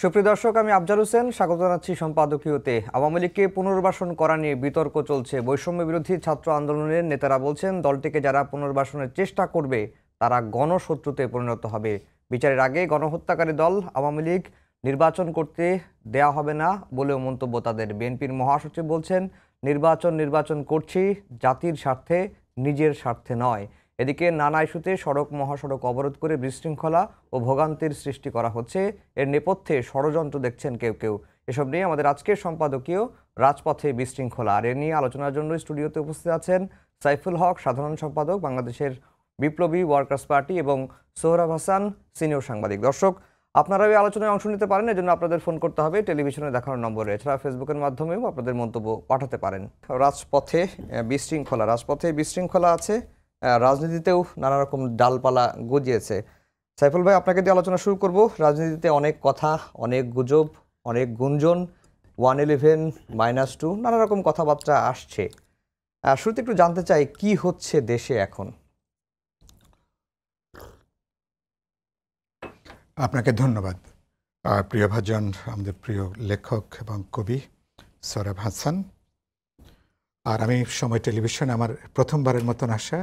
সুপ্রিয় দর্শক, আমি আফজাল হোসেন স্বাগত জানাচ্ছি সম্পাদকীয়তে। আওয়ামী লীগকে পুনর্বাসন করা নিয়ে বিতর্ক চলছে। বৈষম্য বিরোধী ছাত্র আন্দোলনের নেতারা বলছেন, দলটিকে যারা পুনর্বাসনের চেষ্টা করবে তারা গণশত্রুতে পরিণত হবে। বিচারের আগে গণহত্যাকারী দল আওয়ামী লীগ নির্বাচন করতে দেয়া হবে না বলেও মন্তব্য তাদের। বিএনপির মহাসচিব বলছেন, নির্বাচন করছি জাতির স্বার্থে, নিজের স্বার্থে নয়। এদিকে নানা ইস্যুতে সড়ক মহাসড়ক অবরোধ করে বিশৃঙ্খলা ও ভোগান্তির সৃষ্টি করা হচ্ছে। এর নেপথ্যে ষড়যন্ত্র দেখছেন কেউ কেউ। এসব নিয়ে আমাদের আজকের সম্পাদকীয় রাজপথে বিশৃঙ্খলা। আর এ নিয়ে আলোচনার জন্য স্টুডিওতে উপস্থিত আছেন সাইফুল হক, সাধারণ সম্পাদক বাংলাদেশের বিপ্লবী ওয়ার্কার্স পার্টি, এবং সোহরাব হাসান, সিনিয়র সাংবাদিক। দর্শক, আপনারা এই আলোচনায় অংশ নিতে পারেন, এজন্য আপনাদের ফোন করতে হবে টেলিভিশনে দেখানোর নম্বরে। এছাড়া ফেসবুকের মাধ্যমেও আপনাদের মন্তব্য পাঠাতে পারেন। রাজপথে বিশৃঙ্খলা আছে, রাজনীতিতেও নানা রকম ডালপালা গজিয়েছে। সাইফুল ভাই, আপনাকে দিয়ে আলোচনা শুরু করব। রাজনীতিতে অনেক কথা, অনেক গুজব, অনেক গুঞ্জন, 111 -2 নানা রকম কথাবার্তা আসছে। শুরুতে একটু জানতে চাই, কি হচ্ছে দেশে এখন? আপনাকে ধন্যবাদ। প্রিয় ভাজন, আমাদের প্রিয় লেখক এবং কবি সোহরাব হাসান। আর আমি সময় টেলিভিশনে আমার প্রথমবারের মতন আসা,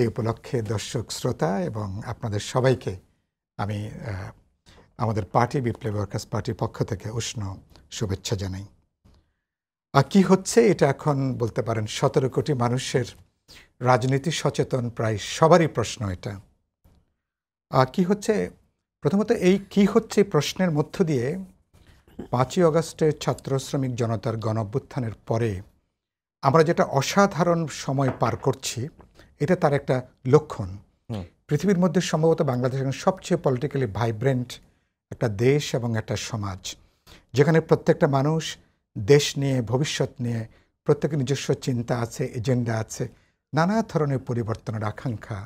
এই উপলক্ষে দর্শক শ্রোতা এবং আপনাদের সবাইকে আমি আমাদের পার্টি, বিপ্লবী ওয়ার্কার্স পার্টির পক্ষ থেকে উষ্ণ শুভেচ্ছা জানাই। আর কি হচ্ছে এটা এখন বলতে পারেন 17 কোটি মানুষের রাজনীতি সচেতন প্রায় সবারই প্রশ্ন এটা। কি হচ্ছে, প্রথমত এই কি হচ্ছে প্রশ্নের মধ্য দিয়ে 5ই আগস্টের ছাত্র শ্রমিক জনতার গণঅভ্যুত্থানের পরে আমরা যেটা অসাধারণ সময় পার করছি, এটা তার একটা লক্ষণ। পৃথিবীর মধ্যে সম্ভবত বাংলাদেশ সবচেয়ে পলিটিক্যালি ভাইব্রেন্ট একটা দেশ এবং একটা সমাজ, যেখানে প্রত্যেকটা মানুষ দেশ নিয়ে, ভবিষ্যৎ নিয়ে প্রত্যেকের নিজস্ব চিন্তা আছে, এজেন্ডা আছে, নানা ধরনের পরিবর্তনের আকাঙ্ক্ষা,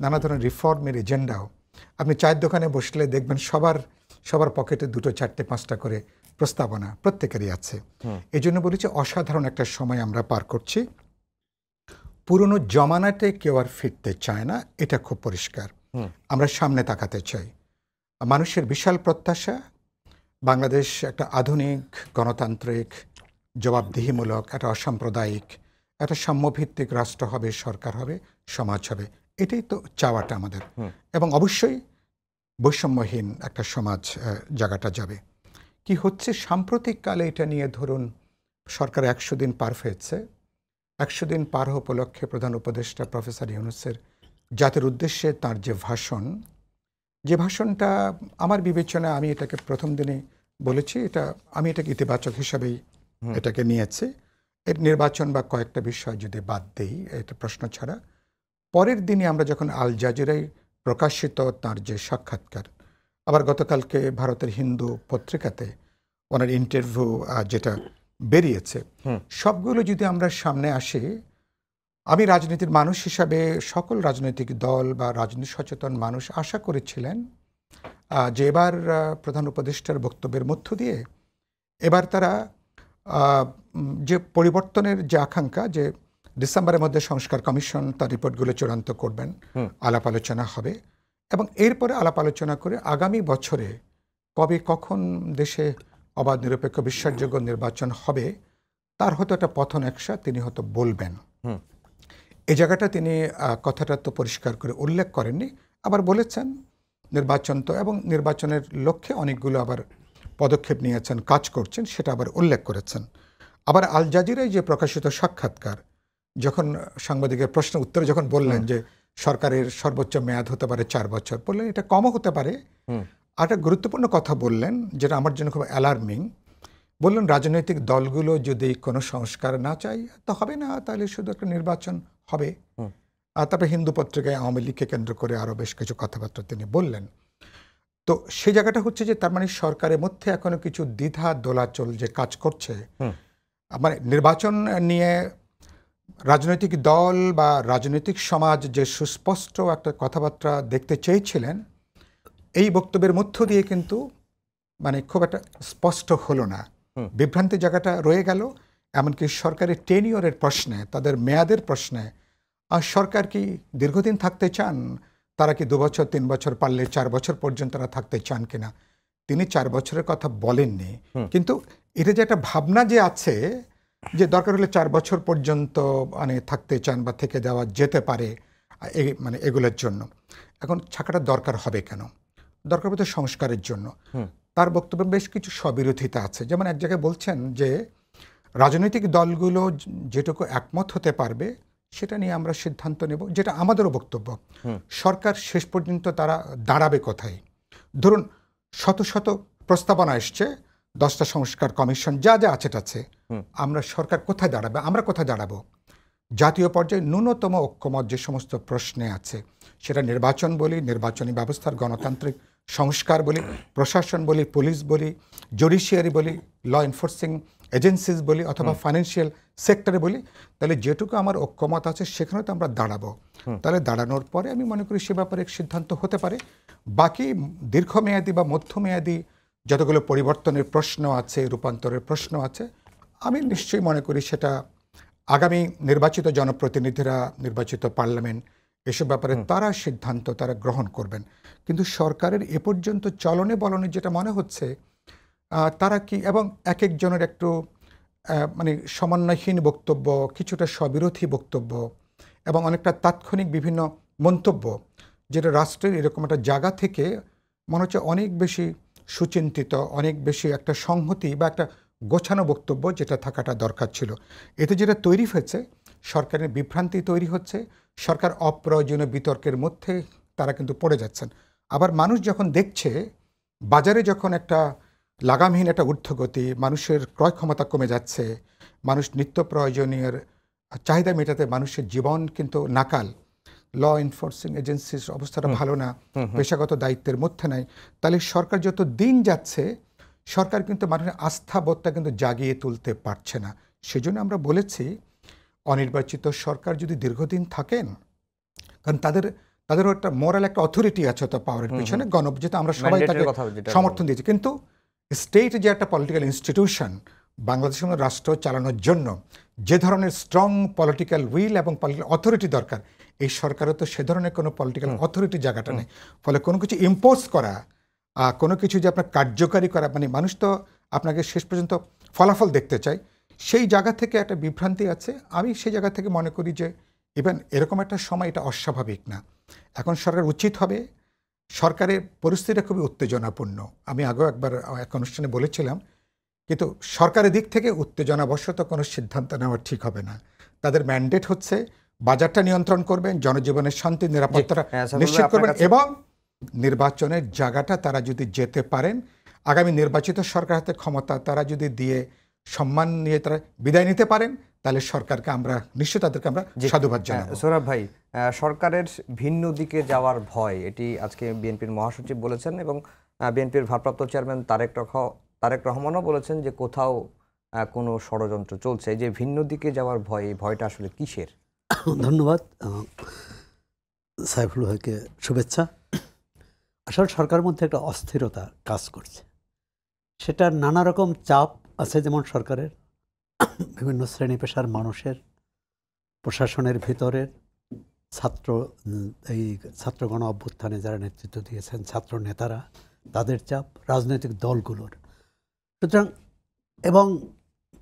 নানা ধরনের রিফর্মের এজেন্ডাও। আপনি চায়ের দোকানে বসলে দেখবেন সবার পকেটে 2, 4, 5টা করে প্রস্তাবনা প্রত্যেকেরই আছে। এই জন্য বলেছি অসাধারণ একটা সময় আমরা পার করছি। পুরনো জমানাতে কেউ আর ফিরতে চায় না, এটা খুব পরিষ্কার। আমরা সামনে তাকাতে চাই। মানুষের বিশাল প্রত্যাশা, বাংলাদেশ একটা আধুনিক, গণতান্ত্রিক, জবাবদিহিমূলক, একটা অসাম্প্রদায়িক, একটা সাম্যভিত্তিক রাষ্ট্র হবে, সরকার হবে, সমাজ হবে। এটাই তো চাওয়াটা আমাদের। এবং অবশ্যই বৈষম্যহীন একটা সমাজ জায়গাটা যাবে। কি হচ্ছে সাম্প্রতিককালে, এটা নিয়ে ধরুন সরকার 100 দিন পার হয়েছে। 100 দিন পার উপলক্ষে প্রধান উপদেষ্টা প্রফেসর ইউনূসের জাতির উদ্দেশ্যে তার যে ভাষণটা আমার বিবেচনায়, আমি এটাকে প্রথম দিনে বলেছি, আমি এটাকে ইতিবাচক হিসাবেই এটাকে নিয়েছি। এর নির্বাচন বা কয়েকটা বিষয় যদি বাদ দেই, এটা প্রশ্ন ছাড়া, পরের দিনে আমরা যখন আল জাজিরায় প্রকাশিত তার যে সাক্ষাৎকার, আবার গতকালকে ভারতের হিন্দু পত্রিকাতে ওনার ইন্টারভিউ যেটা বেরিয়েছে, সবগুলো যদি আমরা সামনে আসি, আমি রাজনীতির মানুষ হিসাবে সকল রাজনৈতিক দল বা রাজনীতি সচেতন মানুষ আশা করেছিলেন যে এবার প্রধান উপদেষ্টার বক্তব্যের মধ্য দিয়ে এবার তারা যে পরিবর্তনের যে আকাঙ্ক্ষা, যে ডিসেম্বরের মধ্যে সংস্কার কমিশন তার রিপোর্টগুলো চূড়ান্ত করবেন, আলাপ আলোচনা হবে, এবং এরপরে আলাপ আলোচনা করে আগামী বছরে কবে কখন দেশে অবাধ, নিরপেক্ষ, বিশ্বাসযোগ্য নির্বাচন হবে তার হয়তো একটা পথ নকশা তিনি হয়তো বলবেন। এই জায়গাটা তিনি কথাটা তো পরিষ্কার করে উল্লেখ করেননি, আবার বলেছেন নির্বাচন তো, এবং নির্বাচনের লক্ষ্যে অনেকগুলো আবার পদক্ষেপ নিয়েছেন, কাজ করছেন, সেটা আবার উল্লেখ করেছেন। আবার আল জাজিরায় যে প্রকাশিত সাক্ষাৎকার, যখন সাংবাদিকের প্রশ্ন উত্তরে যখন বললেন যে সরকারের সর্বোচ্চ মেয়াদ হতে পারে 4 বছর, বললেন এটা কমও হতে পারে। আর একটা গুরুত্বপূর্ণ কথা বললেন, যেটা আমার জন্য খুব অ্যালার্মিং। বললেন রাজনৈতিক দলগুলো যদি কোনো সংস্কার না চায় তো হবে না, তাহলে শুধু একটা নির্বাচন হবে। আর তারপরে হিন্দু পত্রিকায় আওয়ামী লীগকে কেন্দ্র করে আরও বেশ কিছু কথাবার্তা তিনি বললেন। তো সেই জায়গাটা হচ্ছে যে তার মানে সরকারের মধ্যে এখনো কিছু দ্বিধা দোলাচল যে কাজ করছে, মানে নির্বাচন নিয়ে রাজনৈতিক দল বা রাজনৈতিক সমাজ যে সুস্পষ্ট একটা কথাবার্তা দেখতে চেয়েছিলেন, এই বক্তব্যের মধ্য দিয়ে কিন্তু মানে খুব একটা স্পষ্ট হলো না, বিভ্রান্তি জায়গাটা রয়ে গেল। এমনকি সরকারের টেনিয়রের প্রশ্নে, তাদের মেয়াদের প্রশ্নে, আর সরকার কি দীর্ঘদিন থাকতে চান, তারা কি 2 বছর 3 বছর, পারলে 4 বছর পর্যন্ত তারা থাকতে চান কিনা, তিনি 4 বছরের কথা বলেননি, কিন্তু এটা যে একটা ভাবনা যে আছে যে দরকার হলে 4 বছর পর্যন্ত মানে থাকতে চান বা থেকে দেওয়া যেতে পারে মানে এগুলোর জন্য। এখন ছাকাটা দরকার হবে কেন? দরকার হতে সংস্কারের জন্য। তার বক্তব্যে বেশ কিছু স্ববিরোধিতা আছে। যেমন এক জায়গায় বলছেন যে রাজনৈতিক দলগুলো যেটুকু একমত হতে পারবে সেটা নিয়ে আমরা সিদ্ধান্ত নেব, যেটা আমাদেরও বক্তব্য। সরকার শেষ পর্যন্ত তারা দাঁড়াবে কোথায়? ধরুন শত শত প্রস্তাবনা এসছে, 10টা সংস্কার কমিশন যা যা আছে, আমরা সরকার কোথায় দাঁড়াবে, আমরা কোথায় দাঁড়াবো? জাতীয় পর্যায়ে ন্যূনতম ঐক্যমত যে সমস্ত প্রশ্নে আছে, সেটা নির্বাচন বলি, নির্বাচনী ব্যবস্থার গণতান্ত্রিক সংস্কার বলি, প্রশাসন বলি, পুলিশ বলি, জুডিশিয়ারি বলি, ল এনফোর্সিং এজেন্সিস বলি, অথবা ফাইন্যান্সিয়াল সেক্টরে বলি, তাহলে যেটুকু আমার ঐক্যমত আছে সেখানে তো আমরা দাঁড়াবো। তাহলে দাঁড়ানোর পরে আমি মনে করি সে ব্যাপারে এক সিদ্ধান্ত হতে পারে। বাকি দীর্ঘমেয়াদী বা মধ্যমেয়াদী যতগুলো পরিবর্তনের প্রশ্ন আছে, রূপান্তরের প্রশ্ন আছে, আমি নিশ্চয়ই মনে করি সেটা আগামী নির্বাচিত জনপ্রতিনিধিরা, নির্বাচিত পার্লামেন্ট এসব ব্যাপারে তারা সিদ্ধান্ত তারা গ্রহণ করবেন। কিন্তু সরকারের এ পর্যন্ত চলনে বলনে যেটা মনে হচ্ছে, তারা কি, এবং এক একজনের একটু মানে সমন্বয়হীন বক্তব্য, কিছুটা স্ববিরোধী বক্তব্য এবং অনেকটা তাৎক্ষণিক বিভিন্ন মন্তব্য, যেটা রাষ্ট্রের এরকম একটা জায়গা থেকে মনে হচ্ছে অনেক বেশি সুচিন্তিত, অনেক বেশি একটা সংহতি বা একটা গোছানো বক্তব্য যেটা থাকাটা দরকার ছিল। এতে যেটা তৈরি হয়েছে, সরকারের বিভ্রান্তি তৈরি হচ্ছে, সরকার অপ্রয়োজনীয় বিতর্কের মধ্যে তারা কিন্তু পড়ে যাচ্ছেন। আবার মানুষ যখন দেখছে বাজারে যখন একটা লাগামহীন একটা ঊর্ধ্বগতি, মানুষের ক্রয় ক্ষমতা কমে যাচ্ছে, মানুষ নিত্য প্রয়োজনীয় চাহিদা মেটাতে মানুষের জীবন কিন্তু নাকাল, ল এনফোর্সিং এজেন্সির অবস্থাটা ভালো না, পেশাগত দায়িত্বের মধ্যে নাই, তাহলে সরকার যত দিন যাচ্ছে সরকার কিন্তু মানুষের আস্থাবোধটা কিন্তু জাগিয়ে তুলতে পারছে না। সেজন্য আমরা বলেছি অনির্বাচিত সরকার যদি দীর্ঘদিন থাকেন, কারণ তাদেরও একটা মোরাল একটা অথরিটি আছে তো পাওয়ারের পিছনে, যেটা আমরা সবাই তাকে সমর্থন দিয়েছি, কিন্তু স্টেট যে একটা পলিটিক্যাল ইনস্টিটিউশন, বাংলাদেশের মতো রাষ্ট্র চালানোর জন্য যে ধরনের স্ট্রং পলিটিক্যাল উইল এবং পলিটিক্যাল অথরিটি দরকার, এই সরকারও তো সে ধরনের কোনো পলিটিক্যাল অথরিটি জায়গাটা নেই। ফলে কোনো কিছু ইম্পোজ করা, কোনো কিছু যে আপনার কার্যকারী করা, মানে মানুষ তো আপনাকে শেষ পর্যন্ত ফলাফল দেখতে চায়, সেই জায়গা থেকে একটা বিভ্রান্তি আছে। আমি সেই জায়গা থেকে মনে করি যে ইভেন এরকম একটা সময় এটা অস্বাভাবিক না। এখন সরকার উচিত হবে, সরকারের পরিস্থিতিটা খুবই উত্তেজনাপূর্ণ, আমি আগেও একবার এক অনুষ্ঠানে বলেছিলাম, কিন্তু সরকারের দিক থেকে উত্তেজনাবশত কোনো সিদ্ধান্ত নেওয়া ঠিক হবে না। তাদের ম্যান্ডেট হচ্ছে বাজারটা নিয়ন্ত্রণ করবেন, জনজীবনের শান্তি নিরাপত্তাটা নিশ্চিত করবেন, এবং নির্বাচনের জায়গাটা তারা যদি যেতে পারেন, আগামী নির্বাচিত সরকার হাতে ক্ষমতা তারা যদি দিয়ে সম্মান নিয়ে তারা বিদায় নিতে পারেন, তাহলে সরকারকে আমরা নিশ্চয় তাদেরকে আমরা সাধুবাদ জানাবো। সোহরাব ভাই, সরকারের ভিন্ন দিকে যাওয়ার ভয়, এটি আজকে বিএনপির মহাসচিব বলেছেন, এবং বিএনপির ভারপ্রাপ্ত চেয়ারম্যান তারেক রহমানও বলেছেন যে কোথাও কোনো ষড়যন্ত্র চলছে। এই যে ভিন্ন দিকে যাওয়ার ভয়, এই ভয়টা আসলে কিসের? ধন্যবাদ সাইফুল ভাইকে, শুভেচ্ছা। আসলে সরকারের মধ্যে একটা অস্থিরতা কাজ করছে, সেটা নানা রকম চাপ আছে, যেমন সরকারের বিভিন্ন শ্রেণী পেশার মানুষের, প্রশাসনের ভিতরের, ছাত্রগণ অভ্যুত্থানে যারা নেতৃত্ব দিয়েছেন ছাত্র নেতারা, তাদের চাপ, রাজনৈতিক দলগুলোর। সুতরাং এবং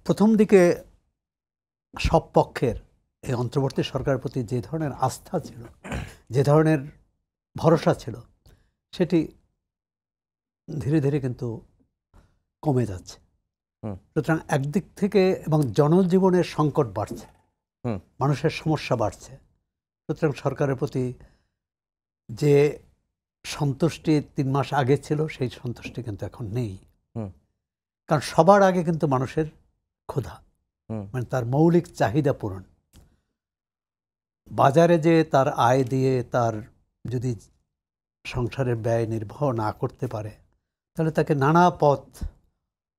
প্রথম দিকে সব পক্ষের এই অন্তর্বর্তী সরকারের প্রতি যে ধরনের আস্থা ছিল, যে ধরনের ভরসা ছিল, সেটি ধীরে ধীরে কিন্তু কমে যাচ্ছে। সুতরাং একদিক থেকে এবং জনজীবনের সংকট বাড়ছে, মানুষের সমস্যা বাড়ছে। সুতরাং সরকারের প্রতি যে সন্তুষ্টি 3 মাস আগে ছিল, সেই সন্তুষ্টি কিন্তু এখন নেই। কারণ সবার আগে কিন্তু মানুষের ক্ষুধা, মানে তার মৌলিক চাহিদা পূরণ। বাজারে যে তার আয় দিয়ে তার যদি সংসারের ব্যয় নির্বাহ না করতে পারে, তাহলে তাকে নানা পথ,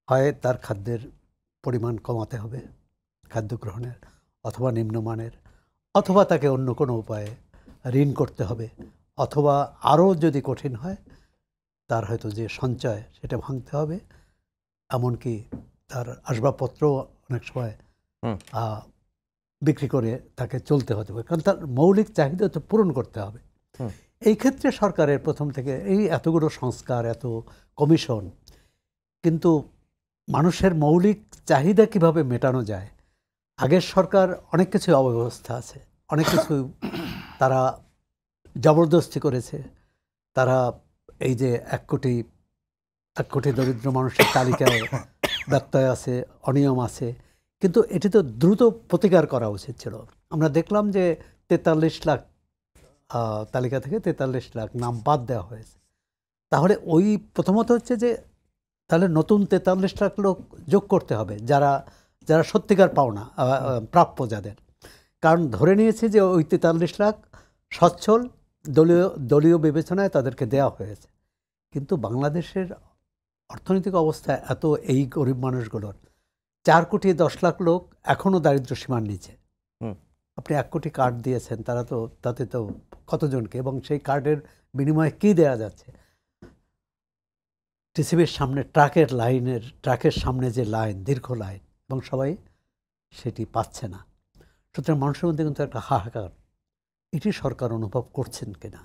হয় তার খাদ্যের পরিমাণ কমাতে হবে, খাদ্য গ্রহণের, অথবা নিম্নমানের, অথবা তাকে অন্য কোনো উপায়ে ঋণ করতে হবে, অথবা আরও যদি কঠিন হয় তার হয়তো যে সঞ্চয় সেটা ভাঙতে হবে, এমনকি তার আসবাবপত্র অনেক সময় বিক্রি করে তাকে চলতে হতে হবে, কারণ তার মৌলিক চাহিদা তো পূরণ করতে হবে। এই ক্ষেত্রে সরকারের প্রথম থেকে এই এতগুলো সংস্কার, এত কমিশন, কিন্তু মানুষের মৌলিক চাহিদা কিভাবে মেটানো যায়। আগের সরকার অনেক কিছু অব্যবস্থা আছে, অনেক কিছু তারা জবরদস্তি করেছে। তারা এই যে 1 কোটি দরিদ্র মানুষের তালিকায় ব্যত্যয় আছে, অনিয়ম আছে, কিন্তু এটি তো দ্রুত প্রতিকার করা উচিত ছিল। আমরা দেখলাম যে 43 লাখ তালিকা থেকে 43 লাখ নাম বাদ দেওয়া হয়েছে। তাহলে ওই প্রথমত হচ্ছে যে তাহলে নতুন 43 লাখ লোক যোগ করতে হবে, যারা যারা সত্যিকার পাওনা প্রাপ্য যাদের। কারণ ধরে নিয়েছে যে ওই 43 লাখ সচ্ছল দলীয় বিবেচনায় তাদেরকে দেওয়া হয়েছে। কিন্তু বাংলাদেশের অর্থনৈতিক অবস্থা এত, এই গরিব মানুষগুলোর 4,10,00,000 লোক এখনও দারিদ্র্য সীমার নিচে। আপনি 1 কোটি কার্ড দিয়েছেন, তারা তো তাতে তো কতজনকে, এবং সেই কার্ডের বিনিময়ে কী দেওয়া যাচ্ছে? টিসিবির সামনে ট্রাকের সামনে যে লাইন, দীর্ঘ লাইন, এবং সবাই সেটি পাচ্ছে না। সুতরাং মানুষের মধ্যে কিন্তু একটা হাহাকার, এটি সরকার অনুভব করছেন কিনা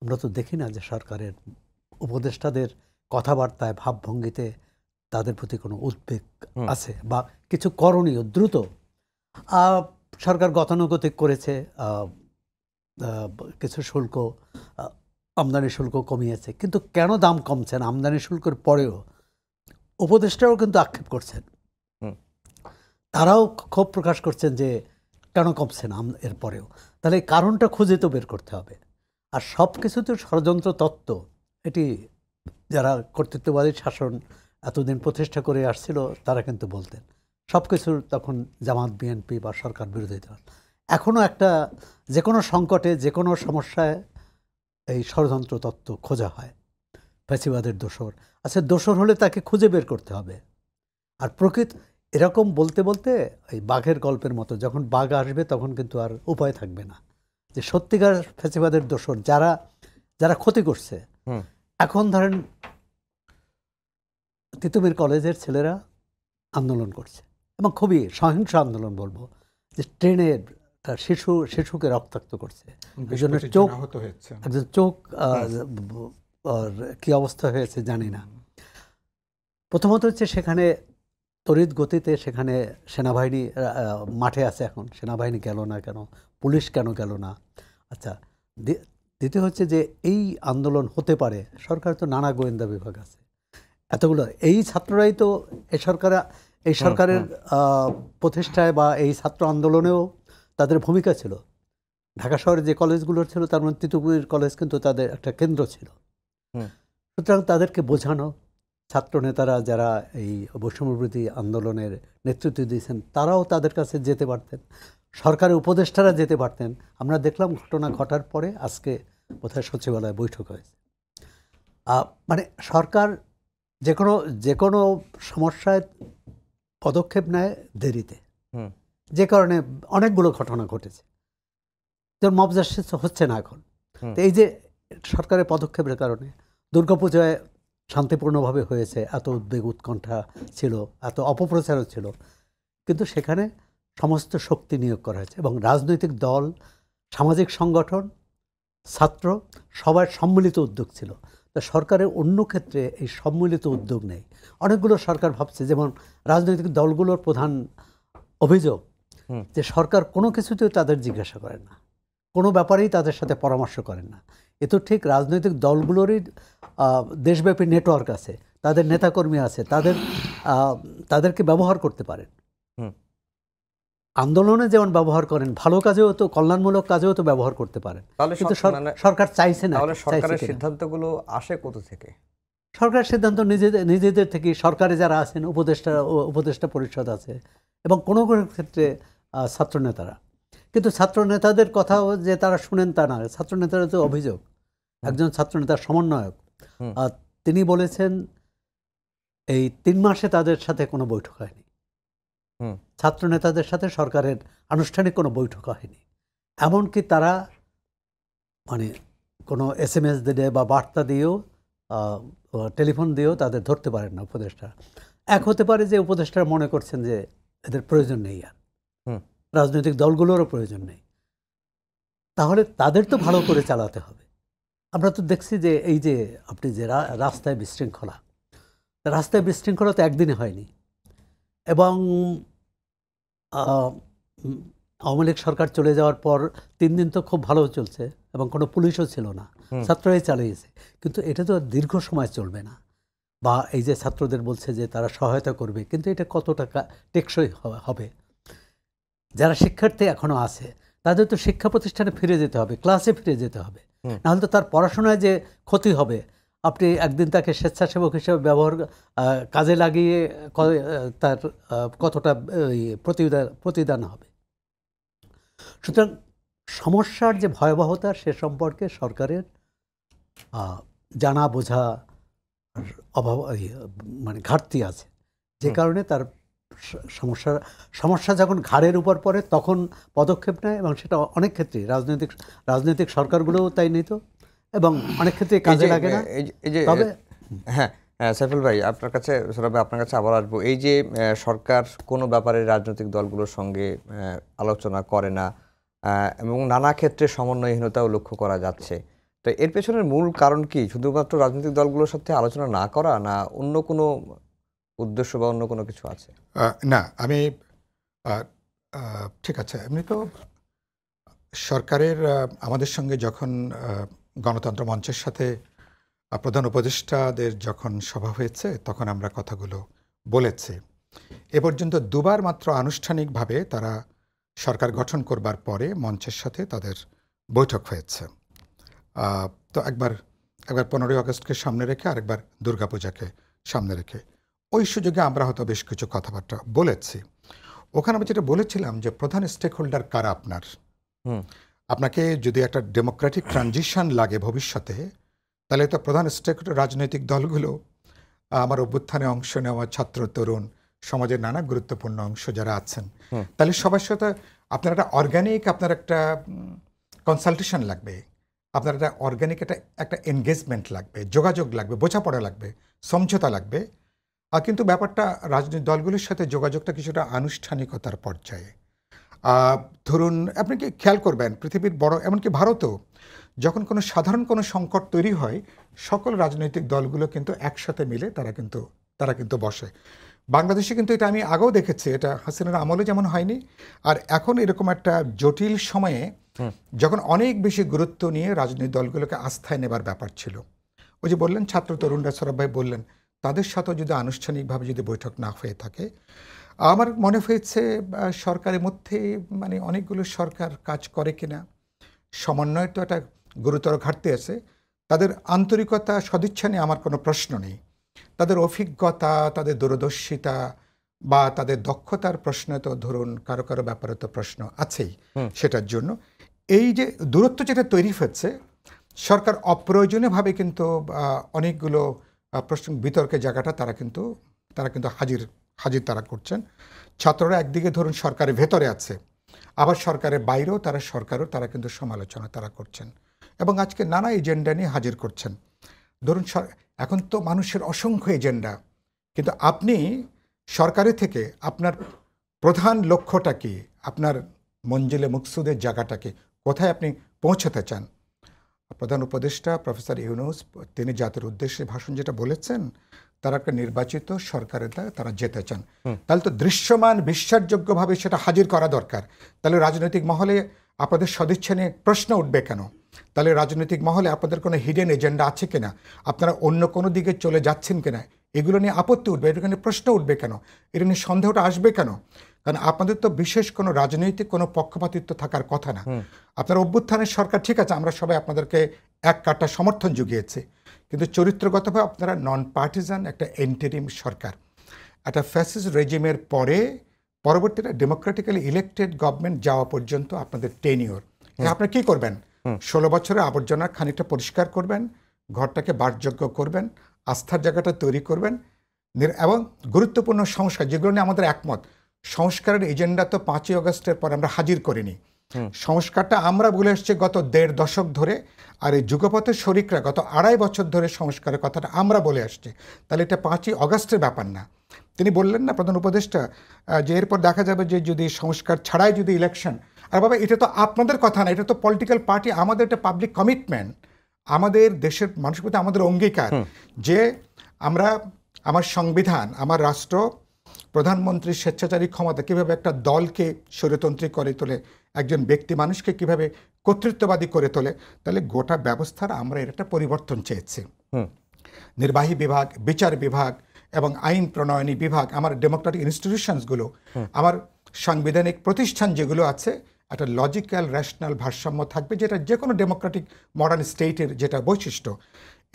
আমরা তো দেখি না যে সরকারের উপদেষ্টাদের কথাবার্তায়, ভাবভঙ্গিতে তাদের প্রতি কোনো উদ্বেগ আছে বা কিছু করণীয় দ্রুত। সরকার গতানুগতিক করেছে, কিছু শুল্ক, আমদানি শুল্ক কমিয়েছে, কিন্তু কেন দাম কমছে না? আমদানি শুল্কের পরেও উপদেষ্টারাও কিন্তু আক্ষেপ করছেন, তারাও ক্ষোভ প্রকাশ করছেন যে কেন কমছে না এর পরেও। তাহলে এই কারণটা খুঁজে তো বের করতে হবে। আর সব কিছুতে ষড়যন্ত্র তত্ত্ব, এটি যারা কর্তৃত্ববাদী শাসন এতদিন প্রতিষ্ঠা করে আসছিল তারা কিন্তু বলতেন সব কিছুর, তখন জামাত, বিএনপি বা সরকার বিরোধী দল। এখনও একটা যে কোনো সংকটে, যে কোনো সমস্যায় এই ষড়যন্ত্র তত্ত্ব খোঁজা হয়। ফ্যাসিবাদের দোসর, আচ্ছা দোসর হলে তাকে খুঁজে বের করতে হবে। আর প্রকৃত এরকম বলতে বলতে এই বাঘের গল্পের মতো, যখন বাঘ আসবে তখন কিন্তু আর উপায় থাকবে না যে সত্যিকার ফ্যাসিবাদের দোসর যারা যারা ক্ষতি করছে। এখন ধরেন তিতুমির কলেজের ছেলেরা আন্দোলন করছে, এবং খুবই সহিংস আন্দোলন বলবো, যে ট্রেনের শিশুকে রক্তাক্ত করছে, একজনের চোখ, একজন চোখ কি অবস্থা হয়েছে জানি না। প্রথমত হচ্ছে সেখানে তড়িৎ গতিতে সেখানে সেনাবাহিনী মাঠে আছে, এখন সেনাবাহিনী গেল না কেন, পুলিশ কেন গেল না? আচ্ছা, দ্বিতীয় হচ্ছে যে এই আন্দোলন হতে পারে, সরকার তো নানা গোয়েন্দা বিভাগ আছে, এতগুলো এই ছাত্ররাই তো এই সরকারের প্রতিষ্ঠায় বা এই ছাত্র আন্দোলনেও তাদের ভূমিকা ছিল। ঢাকা শহরে যে কলেজগুলোর ছিল তার মধ্যে তিতুমির কলেজ কিন্তু তাদের একটা কেন্দ্র ছিল। সুতরাং তাদেরকে বোঝানো, ছাত্র নেতারা যারা এই বৈষম্যবিরোধী আন্দোলনের নেতৃত্ব দিয়েছেন তারাও তাদের কাছে যেতে পারতেন, সরকারের উপদেষ্টারা যেতে পারতেন। আমরা দেখলাম ঘটনা ঘটার পরে আজকে কোথায় সচিবালয়ে বৈঠক হয়েছে। মানে সরকার যে কোনো সমস্যায় পদক্ষেপ নেয় দেরিতে, যে কারণে অনেকগুলো ঘটনা ঘটেছে। তোর মব জাস্টিস হচ্ছে না এখন। তো এই যে সরকারের পদক্ষেপের কারণে দুর্গাপূজায় শান্তিপূর্ণভাবে হয়েছে, এত উদ্বেগ উৎকণ্ঠা ছিল, এত অপপ্রচারও ছিল, কিন্তু সেখানে সমস্ত শক্তি নিয়োগ করা হয়েছে এবং রাজনৈতিক দল, সামাজিক সংগঠন, ছাত্র সবার সম্মিলিত উদ্যোগ ছিল। তা সরকারের অন্য ক্ষেত্রে এই সম্মিলিত উদ্যোগ নেই। অনেকগুলো সরকার ভাবছে, যেমন রাজনৈতিক দলগুলোর প্রধান অভিযোগ যে সরকার কোনো কিছুতেও তাদের জিজ্ঞাসা করেন না, কোনো ব্যাপারেই তাদের সাথে পরামর্শ করেন না। এ তো ঠিক রাজনৈতিক দলগুলোরই দেশব্যাপী নেটওয়ার্ক আছে, তাদের নেতাকর্মী আছে, তাদেরকে ব্যবহার করতে পারেন, আন্দোলনে যেমন ব্যবহার করেন, ভালো কাজেও তো, কল্যাণমূলক কাজেও তো ব্যবহার করতে পারেন। কিন্তু সরকার চাইছে না। তাহলে সরকারের সিদ্ধান্তগুলো আসে কোথা থেকে? সরকারের সিদ্ধান্ত নিজেদের থেকে, সরকারে যারা আছেন, উপদেষ্টা পরিষদ আছে, এবং কোনো কোনো ক্ষেত্রে ছাত্র নেতারা। কিন্তু ছাত্র নেতাদের কথাও যে তারা শুনেন তা না। ছাত্র নেতারা তো অভিযোগ, একজন ছাত্র নেতার সমন্বয়ক তিনি বলেছেন এই 3 মাসে তাদের সাথে কোনো বৈঠক হয়নি, ছাত্র নেতাদের সাথে সরকারের আনুষ্ঠানিক কোনো বৈঠক হয়নি। এমনকি তারা মানে কোনো SMS দিলে বা বার্তা দিয়েও, টেলিফোন দিয়েও তাদের ধরতে পারেন না উপদেষ্টা। এক হতে পারে যে উপদেষ্টারা মনে করছেন যে এদের প্রয়োজন নেই, আর রাজনৈতিক দলগুলোরও প্রয়োজন নেই। তাহলে তাদের তো ভালো করে চালাতে হবে, আমরা তো দেখছি যে এই যে আপনি যে রাস্তায় বিশৃঙ্খলা তো একদিনে হয়নি, এবং আহ, উম, আওয়ামী লীগ সরকার চলে যাওয়ার পর 3 দিন তো খুব ভালো চলছে এবং কোনো পুলিশও ছিল না, ছাত্ররাই চালিয়েছে। কিন্তু এটা তো দীর্ঘ সময় চলবে না। বা এই যে ছাত্রদের বলছে যে তারা সহায়তা করবে, কিন্তু এটা কত টাকা টেকসই হবে? যারা শিক্ষার্থী এখনো আছে তাদের তো শিক্ষা প্রতিষ্ঠানে ফিরে যেতে হবে, ক্লাসে ফিরে যেতে হবে, নাহলে তো তার পড়াশোনায় যে ক্ষতি হবে। আপনি একদিন তাকে স্বেচ্ছাসেবক হিসেবে কাজে লাগিয়ে তার কতটা প্রতিদান হবে। সুতরাং সমস্যার যে ভয়াবহতা সে সম্পর্কে সরকারের জানা বোঝা অভাব, মানে ঘাটতি আছে, যে কারণে তার সমস্যা যখন ঘাড়ের উপর পড়ে তখন পদক্ষেপ নেয়, এবং সেটা অনেক ক্ষেত্রে রাজনৈতিক সরকারগুলোও তাই নিত, এবং অনেক ক্ষেত্রে কাজে লাগে না। তবে হ্যাঁ, সাইফুল ভাই, আপনার কাছে আবার আসবো। এই যে সরকার কোনো ব্যাপারে রাজনৈতিক দলগুলোর সঙ্গে আলোচনা করে না, এবং নানা ক্ষেত্রে সমন্বয়হীনতাও লক্ষ্য করা যাচ্ছে, তো এর পেছনের মূল কারণ কি? শুধুমাত্র রাজনৈতিক দলগুলোর সাথে আলোচনা না করা, না অন্য কোনো উদ্দেশ্য বা অন্য কোনো কিছু আছে? না, আমি ঠিক আছে, এমনি তো সরকারের আমাদের সঙ্গে যখন গণতন্ত্র মঞ্চের সাথে প্রধান উপদেষ্টাদের যখন সভা হয়েছে তখন আমরা কথাগুলো বলেছি। এ পর্যন্ত 2 বার মাত্র আনুষ্ঠানিকভাবে তারা সরকার গঠন করবার পরে মঞ্চের সাথে তাদের বৈঠক হয়েছে। তো একবার 15ই আগস্টকে সামনে রেখে, আরেকবার দুর্গাপূজাকে সামনে রেখে। ওই সুযোগে আমরা হয়তো বেশ কিছু কথাবার্তা বলেছি। ওখানে আমি যেটা বলেছিলাম যে প্রধান স্টেক হোল্ডার কারা আপনাকে যদি একটা ডেমোক্রেটিক ট্রানজিশন লাগে ভবিষ্যতে, তাহলে তো প্রধান স্টেক রাজনৈতিক দলগুলো, আমার অভ্যুত্থানে অংশ নেওয়া ছাত্র তরুণ সমাজের নানা গুরুত্বপূর্ণ অংশ যারা আছেন, তাহলে সবার সাথে আপনার একটা অর্গানিক, আপনার একটা কনসালটেশন লাগবে, আপনার একটা অর্গানিক একটা এনগেজমেন্ট লাগবে, যোগাযোগ লাগবে, বোঝাপড়া লাগবে, সমঝোতা লাগবে। আর কিন্তু ব্যাপারটা রাজনৈতিক দলগুলির সাথে যোগাযোগটা কিছুটা আনুষ্ঠানিকতার পর্যায়ে। ধরুন, আপনি কি খেয়াল করবেন, পৃথিবীর বড়, এমনকি ভারতও, যখন কোনো সাধারণ কোনো সংকট তৈরি হয়, সকল রাজনৈতিক দলগুলো কিন্তু একসাথে মিলে তারা কিন্তু বসে। বাংলাদেশে কিন্তু এটা আমি আগেও দেখেছি, এটা হাসিনার আমলে যেমন হয়নি, আর এখন এরকম একটা জটিল সময়ে যখন অনেক বেশি গুরুত্ব নিয়ে রাজনৈতিক দলগুলোকে আস্থায় নেবার ব্যাপার ছিল। ওই যে বললেন ছাত্র তরুণরা, সৌরভ ভাই বললেন, তাদের সাথেও যদি আনুষ্ঠানিকভাবে যদি বৈঠক না হয়ে থাকে, আমার মনে হয়েছে সরকারের মধ্যে মানে অনেকগুলো সরকার কাজ করে কিনা, সমন্বয়ের তো একটা গুরুতর ঘাটতি আছে। তাদের আন্তরিকতা, সদিচ্ছা নিয়ে আমার কোনো প্রশ্ন নেই। তাদের অভিজ্ঞতা, তাদের দূরদর্শিতা বা তাদের দক্ষতার প্রশ্ন তো ধরুন কারো কারো ব্যাপারে তো প্রশ্ন আছেই। সেটার জন্য এই যে দূরত্ব যেটা তৈরি হচ্ছে, সরকার অপ্রয়োজনীয়ভাবে কিন্তু অনেকগুলো প্রশ্ন বিতর্কের জায়গাটা তারা কিন্তু হাজির তারা করছেন। ছাত্ররা একদিকে ধরুন সরকারের ভেতরে আছে, আবার সরকারের বাইরেও তারা কিন্তু সমালোচনা তারা করছেন, এবং আজকে নানা এজেন্ডা নিয়ে হাজির করছেন। ধরুন এখন তো মানুষের অসংখ্য এজেন্ডা, কিন্তু আপনি সরকারের থেকে আপনার প্রধান লক্ষ্যটা কি, আপনার মঞ্জিলে মুকসুদের জায়গাটা কি, কোথায় আপনি পৌঁছাতে চান? প্রধান উপদেষ্টা প্রফেসর ইউনূস তিনি জাতির উদ্দেশ্যে ভাষণ যেটা বলেছেন, তারা একটা নির্বাচিত সরকারের তারা যেতে চান, তাহলে তো দৃশ্যমান বিশ্বাসযোগ্যভাবে সেটা হাজির করা দরকার। তাহলে রাজনৈতিক মহলে আপনাদের সদিচ্ছা নিয়ে প্রশ্ন উঠবে কেন? তাহলে রাজনৈতিক মহলে আপনাদের কোনো হিডেন এজেন্ডা আছে কিনা, আপনারা অন্য কোনো দিকে চলে যাচ্ছেন কিনা, এগুলো নিয়ে আপত্তি উঠবে, এটা নিয়ে প্রশ্ন উঠবে কেন, এটা নিয়ে সন্দেহটা আসবে কেন? কারণ আপনাদের তো বিশেষ কোনো রাজনৈতিক কোনো পক্ষপাতিত্ব থাকার কথা না। আপনার অভ্যুত্থানের সরকার, ঠিক আছে, আমরা সবাই আপনাদেরকে এক কাটা সমর্থন জুগিয়েছি, কিন্তু চরিত্রগতভাবে আপনারা নন পার্টিজান একটা এন্টারিম সরকার। একটা ফ্যাসিস্ট রেজিমের পরবর্তীতে ডেমোক্রেটিক্যালি ইলেক্টেড গভর্নমেন্ট যাওয়া পর্যন্ত আপনাদের টেনিওর, আপনারা কী করবেন? 16 বছরের আবর্জনা খানিকটা পরিষ্কার করবেন, ঘরটাকে বাসযোগ্য করবেন, আস্থার জায়গাটা তৈরি করবেন, এবং গুরুত্বপূর্ণ সংস্কার যেগুলো নিয়ে আমাদের একমত, সংস্কারের এজেন্ডা তো 5ই আগস্টের পর আমরা হাজির করিনি। সংস্কারটা আমরা বলে এসছি গত 1.5 দশক ধরে, আর এই যুগপথের শরিকরা গত 2.5 বছর ধরে সংস্কারের কথাটা আমরা বলে আসছি। তাহলে এটা 5ই আগস্টের ব্যাপার না। তিনি বললেন না প্রধান উপদেষ্টা যে এরপর দেখা যাবে যে যদি সংস্কার ছাড়াই যদি ইলেকশন, আর বাবা এটা তো আপনাদের কথা না, এটা তো পলিটিক্যাল পার্টি, আমাদের একটা পাবলিক কমিটমেন্ট। আমাদের দেশের মানুষের প্রতি আমাদের অঙ্গীকার যে আমরা আমার সংবিধান, আমার রাষ্ট্র, প্রধানমন্ত্রীর স্বেচ্ছাচারী ক্ষমতা কিভাবে একটা দলকে স্বৈরতন্ত্রী করে তোলে, একজন ব্যক্তি মানুষকে কিভাবে কর্তৃত্ববাদী করে তোলে, তাহলে গোটা ব্যবস্থার আমরা এর একটা পরিবর্তন চেয়েছি। নির্বাহী বিভাগ, বিচার বিভাগ এবং আইন প্রণয়নী বিভাগ, আমার ডেমোক্রেটিক ইনস্টিটিউশনসগুলো, আমার সাংবিধানিক প্রতিষ্ঠান যেগুলো আছে, একটা লজিক্যাল রেশনাল ভারসাম্য থাকবে, যেটা যে কোনো ডেমোক্রেটিক মডার্ন স্টেটের যেটা বৈশিষ্ট্য।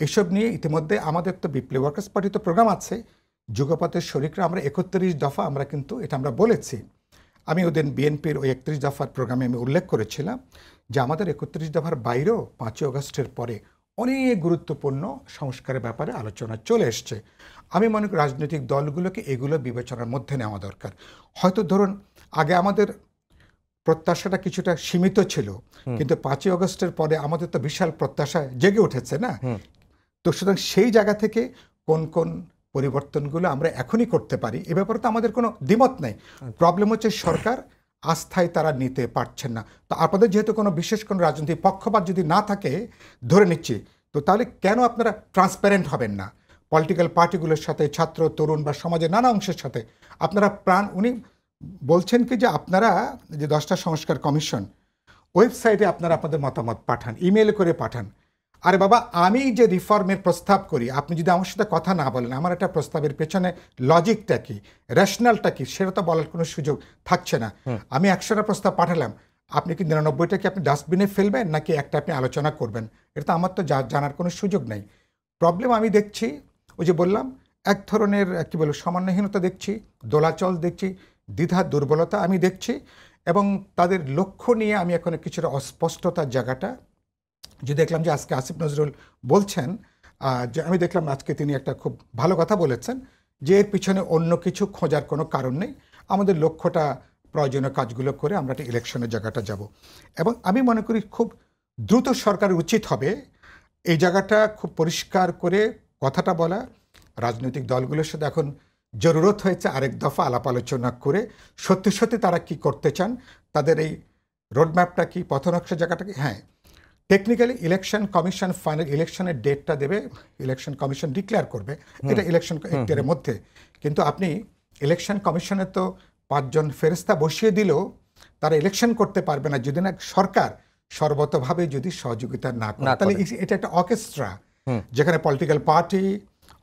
এসব নিয়ে ইতিমধ্যে আমাদের তো বিপ্লবী ওয়ার্কার্স পার্টি তো প্রোগ্রাম আছে, যুগপথের শরিকরা আমরা 31 দফা আমরা কিন্তু এটা আমরা বলেছি। আমি ওদের বিএনপির ওই 31 দফার প্রোগ্রামে আমি উল্লেখ করেছিলাম যে আমাদের 31 দফার বাইরেও 5ই আগস্টের পরে অনেক গুরুত্বপূর্ণ সংস্কারের ব্যাপারে আলোচনা চলে এসছে। আমি মনে করি রাজনৈতিক দলগুলোকে এগুলো বিবেচনার মধ্যে নেওয়া দরকার। হয়তো ধরুন আগে আমাদের প্রত্যাশাটা কিছুটা সীমিত ছিল, কিন্তু 5ই আগস্টের পরে আমাদের তো বিশাল প্রত্যাশা জেগে উঠেছে না? তো সুতরাং সেই জায়গা থেকে কোন কোন পরিবর্তনগুলো আমরা এখনই করতে পারি এ ব্যাপারে তো আমাদের কোনো দ্বিমত নেই। প্রবলেম হচ্ছে সরকার আস্থায় তারা নিতে পারছেন না। তো আপনাদের যেহেতু কোনো বিশেষ কোনো রাজনৈতিক পক্ষপাত যদি না থাকে, ধরে নিচ্ছি, তো তাহলে কেন আপনারা ট্রান্সপারেন্ট হবেন না পলিটিক্যাল পার্টিগুলোর সাথে, ছাত্র, তরুণ বা সমাজের নানা অংশের সাথে? আপনারা উনি বলছেন কি যে আপনারা যে 10টা সংস্কার কমিশন ওয়েবসাইটে আপনারা আপনাদের মতামত পাঠান, ইমেল করে পাঠান। আরে বাবা, আমি যে রিফর্মের প্রস্তাব করি, আপনি যদি আমার সাথে কথা না বলেন, আমার একটা প্রস্তাবের পেছনে লজিকটা কি, র্যাশনালটা কি, সেটা তো বলার কোনো সুযোগ থাকছে না। আমি 100টা প্রস্তাব পাঠালাম, আপনি কি 99টা কি আপনি ডাস্টবিনে ফেলবেন, নাকি একটা আপনি আলোচনা করবেন? এটা তো আমার তো জানার কোনো সুযোগ নেই। প্রবলেম আমি দেখছি, ওই যে বললাম, এক ধরনের কি বলবো সমন্বয়হীনতা দেখছি, দোলাচল দেখছি, দ্বিধা দুর্বলতা আমি দেখছি, এবং তাদের লক্ষ্য নিয়ে আমি এখন কিছুটা অস্পষ্টতার জায়গাটা যে দেখলাম যে আজকে আসিফ নজরুল বলছেন, যে আমি দেখলাম আজকে তিনি একটা খুব ভালো কথা বলেছেন যে এর পিছনে অন্য কিছু খোঁজার কোনো কারণ নেই, আমাদের লক্ষ্যটা প্রয়োজনীয় কাজগুলো করে আমরা একটা ইলেকশনের জায়গাটা যাব। এবং আমি মনে করি খুব দ্রুত সরকারের উচিত হবে এই জায়গাটা খুব পরিষ্কার করে কথাটা বলা। রাজনৈতিক দলগুলোর সাথে এখন জরুরত হয়েছে আরেক দফা আলাপ আলোচনা করে সত্যি সত্যি তারা কি করতে চান, তাদের এই রোডম্যাপটা কি, পথনকশা জায়গাটা কি। হ্যাঁ, টেকনিক্যালি ইলেকশন কমিশন ফাইনাল ইলেকশনের ডেটটা দেবে, ইলেকশন কমিশন ডিক্লেয়ার করবে, এটা ইলেকশন এর মধ্যে। কিন্তু আপনি ইলেকশন কমিশনে তো 5 জন ফেরেস্তা বসিয়ে দিলেও তারা ইলেকশন করতে পারবে না যদি না সরকার সর্বতভাবে যদি সহযোগিতা না করে। তাহলে এটা একটা অর্কেস্ট্রা, যেখানে পলিটিক্যাল পার্টি,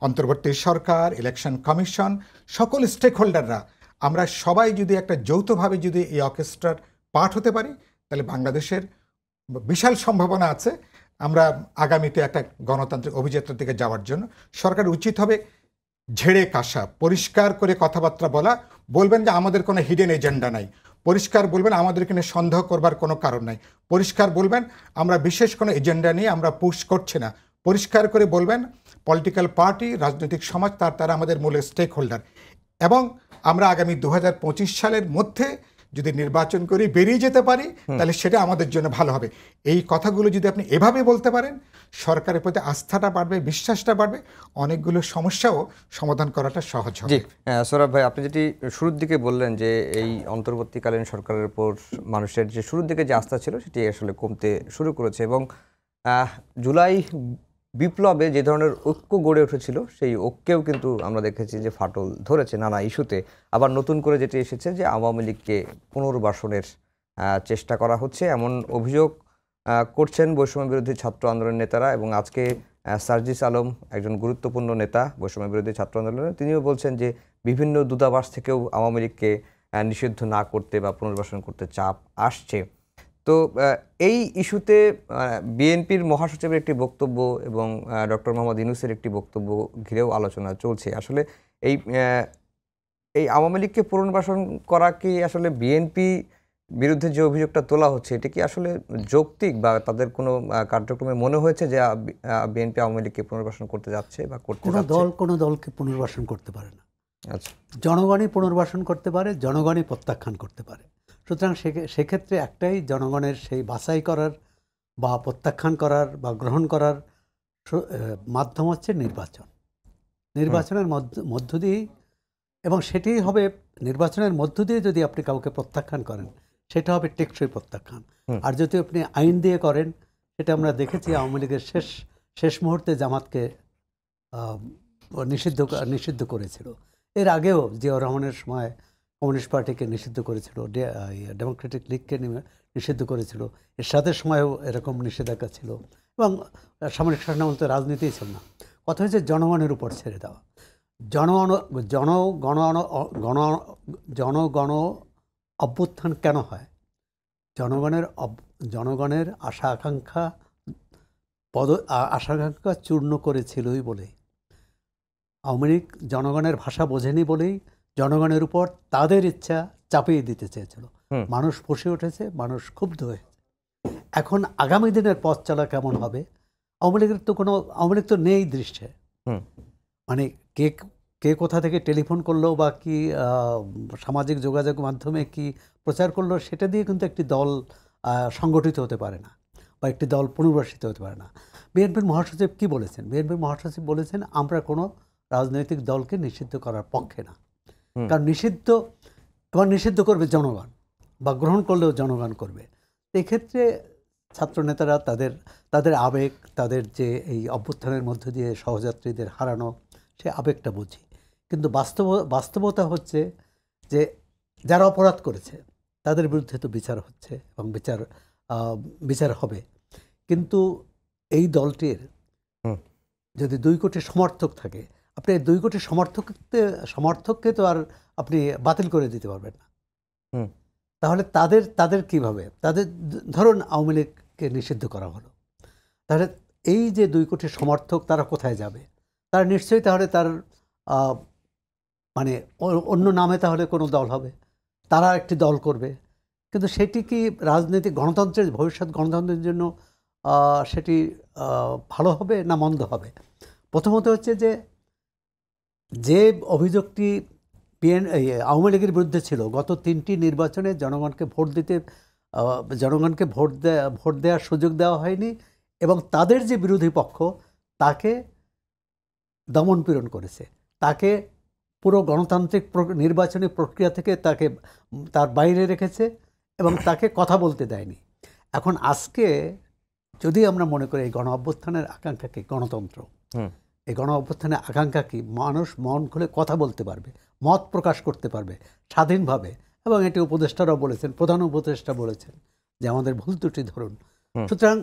অন্তর্বর্তী সরকার, ইলেকশন কমিশন, সকল স্টেক হোল্ডাররা আমরা সবাই যদি একটা যৌথভাবে যদি এই অর্কেস্ট্রার পার্ট হতে পারি, তাহলে বাংলাদেশের বিশাল সম্ভাবনা আছে আমরা আগামীতে একটা গণতান্ত্রিক অভিযাত্রার দিকে যাওয়ার জন্য। সরকার উচিত হবে ঝেড়ে কাশা, পরিষ্কার করে কথাবার্তা বলা, বলবেন যে আমাদের কোনো হিডেন এজেন্ডা নাই, পরিষ্কার বলবেন আমাদের এখানে সন্দেহ করবার কোনো কারণ নাই, পরিষ্কার বলবেন আমরা বিশেষ কোনো এজেন্ডা নিয়ে আমরা পুশ করছি না, পরিষ্কার করে বলবেন পলিটিক্যাল পার্টি, রাজনৈতিক সমাজ তারা আমাদের মূল স্টেক হোল্ডার, এবং আমরা আগামী 2025 সালের মধ্যে যদি নির্বাচন করে বেরিয়ে যেতে পারি তাহলে সেটা আমাদের জন্য ভালো হবে। এই কথাগুলো যদি আপনি এভাবে বলতে পারেন, সরকারের প্রতি আস্থাটা বাড়বে, বিশ্বাসটা বাড়বে, অনেকগুলো সমস্যাও সমাধান করাটা সহজ হবে। জি, সৌরভ ভাই, আপনি যেটি শুরুর দিকে বললেন যে এই অন্তর্বর্তীকালীন সরকারের উপর মানুষের যে শুরুর দিকে যে আস্থা ছিল সেটি আসলে কমতে শুরু করেছে, এবং জুলাই বিপ্লবে যে ধরনের ঐক্য গড়ে উঠেছিল সেই ঐক্যেও কিন্তু আমরা দেখেছি যে ফাটল ধরেছে নানা ইস্যুতে। আবার নতুন করে যেটি এসেছে যে আওয়ামী লীগকে পুনর্বাসনের চেষ্টা করা হচ্ছে, এমন অভিযোগ করছেন বৈষম্য বিরোধী ছাত্র আন্দোলনের নেতারা। এবং আজকে সার্জিস আলম, একজন গুরুত্বপূর্ণ নেতা বৈষম্য বিরোধী ছাত্র আন্দোলনের, তিনিও বলছেন যে বিভিন্ন দূতাবাস থেকেও আওয়ামী লীগকে নিষিদ্ধ না করতে বা পুনর্বাসন করতে চাপ আসছে। তো এই ইস্যুতে বিএনপির মহাসচিবের একটি বক্তব্য এবং ডক্টর মোহাম্মদ ইউনূসের একটি বক্তব্য ঘিরেও আলোচনা চলছে। আসলে এই আওয়ামী লীগকে পুনর্বাসন করা কি আসলে বিএনপি বিরুদ্ধে যে অভিযোগটা তোলা হচ্ছে এটা কি আসলে যৌক্তিক, বা তাদের কোনো কার্যক্রমে মনে হয়েছে যে বিএনপি আওয়ামী লীগকে পুনর্বাসন করতে যাচ্ছে বা করতে যাচ্ছে? কোনো দলকে পুনর্বাসন করতে পারে না। আচ্ছা, জনগণই পুনর্বাসন করতে পারে, জনগণই প্রত্যাখ্যান করতে পারে। সুতরাং সেক্ষেত্রে একটাই জনগণের সেই বাছাই করার বা প্রত্যাখ্যান করার বা গ্রহণ করার মাধ্যম হচ্ছে নির্বাচন। নির্বাচনের মধ্য দিয়েই, এবং সেটি হবে নির্বাচনের মধ্য দিয়ে যদি আপনি কাউকে প্রত্যাখ্যান করেন সেটা হবে টেকসই প্রত্যাখ্যান। আর যদি আপনি আইন দিয়ে করেন সেটা আমরা দেখেছি আওয়ামী লীগের শেষ মুহূর্তে জামাতকে আহ, নিষিদ্ধ করেছিল। এর আগেও জিয়াউর রহমানের সময় কমিউনিস্ট পার্টিকে নিষিদ্ধ করেছিল, ডেমোক্রেটিক লীগকে নিষিদ্ধ করেছিল। এরশাদের সময়ও এরকম নিষেধাজ্ঞা ছিল এবং সামরিক শাসনামলে রাজনীতিই ছিল না। কথা হচ্ছে জনগণের উপর ছেড়ে দেওয়া। জনগণ অভ্যুত্থান কেন হয়? জনগণের আশা আকাঙ্ক্ষা চূর্ণ করেছিলই বলে। আওয়ামী লীগ জনগণের ভাষা বোঝেনি বলেই জনগণের উপর তাদের ইচ্ছা চাপিয়ে দিতে চেয়েছিল। মানুষ ফুঁসে উঠেছে, মানুষ ক্ষুব্ধ হয়েছে। এখন আগামী দিনের পথ চলা কেমন হবে? আওয়ামী লীগ তো নেই দৃশ্যে। মানে কে কে কোথা থেকে টেলিফোন করলো বা কি সামাজিক যোগাযোগ মাধ্যমে কি প্রচার করলো, সেটা দিয়ে কিন্তু একটি দল সংগঠিত হতে পারে না বা একটি দল পুনর্বাসিত হতে পারে না। বিএনপির মহাসচিব কি বলেছেন? বিএনপির মহাসচিব বলেছেন, আমরা কোনো রাজনৈতিক দলকে নিষিদ্ধ করার পক্ষে না। কারণ নিষিদ্ধ করবে জনগণ, বা গ্রহণ করলেও জনগণ করবে। এক্ষেত্রে ছাত্রনেতারা তাদের আবেগ, তাদের যে এই অভ্যুত্থানের মধ্য দিয়ে সহযাত্রীদের হারানো, সে আবেগটা বুঝি। কিন্তু বাস্তবতা হচ্ছে যে যারা অপরাধ করেছে তাদের বিরুদ্ধে তো বিচার হচ্ছে এবং বিচার হবে। কিন্তু এই দলটির যদি 2 কোটি সমর্থক থাকে, আপনি 2 কোটি সমর্থককে তো আর আপনি বাতিল করে দিতে পারবেন না। তাহলে তাদের কিভাবে, ধরুন আওয়ামী লীগকে নিষিদ্ধ করা হলো, তাহলে এই যে 2 কোটি সমর্থক তারা কোথায় যাবে? তারা নিশ্চয়ই তাহলে তার মানে অন্য নামে তাহলে কোনো দল হবে, তারা একটি দল করবে। কিন্তু সেটি কি রাজনৈতিক গণতন্ত্রের ভবিষ্যৎ গণতন্ত্রের জন্য সেটি ভালো হবে না মন্দ হবে? প্রথমত হচ্ছে যে অভিযোগটি আওয়ামী লীগের বিরুদ্ধে ছিল, গত 3টি নির্বাচনে জনগণকে ভোট দেওয়ার সুযোগ দেওয়া হয়নি এবং তাদের যে বিরোধী পক্ষ তাকে দমন পীড়ন করেছে, তাকে পুরো গণতান্ত্রিক নির্বাচনী প্রক্রিয়া থেকে তার বাইরে রেখেছে এবং তাকে কথা বলতে দেয়নি। এখন আজকে যদি আমরা মনে করি এই গণ অভ্যুত্থানের আকাঙ্ক্ষা কি গণতন্ত্র, এই গণ অভ্যুত্থানের আকাঙ্ক্ষা কি মানুষ মন খুলে কথা বলতে পারবে, মত প্রকাশ করতে পারবে স্বাধীনভাবে, এবং এটি উপদেষ্টারাও বলেছেন, প্রধান উপদেষ্টা বলেছেন যে আমাদের ভুল ত্রুটি ধরুন। সুতরাং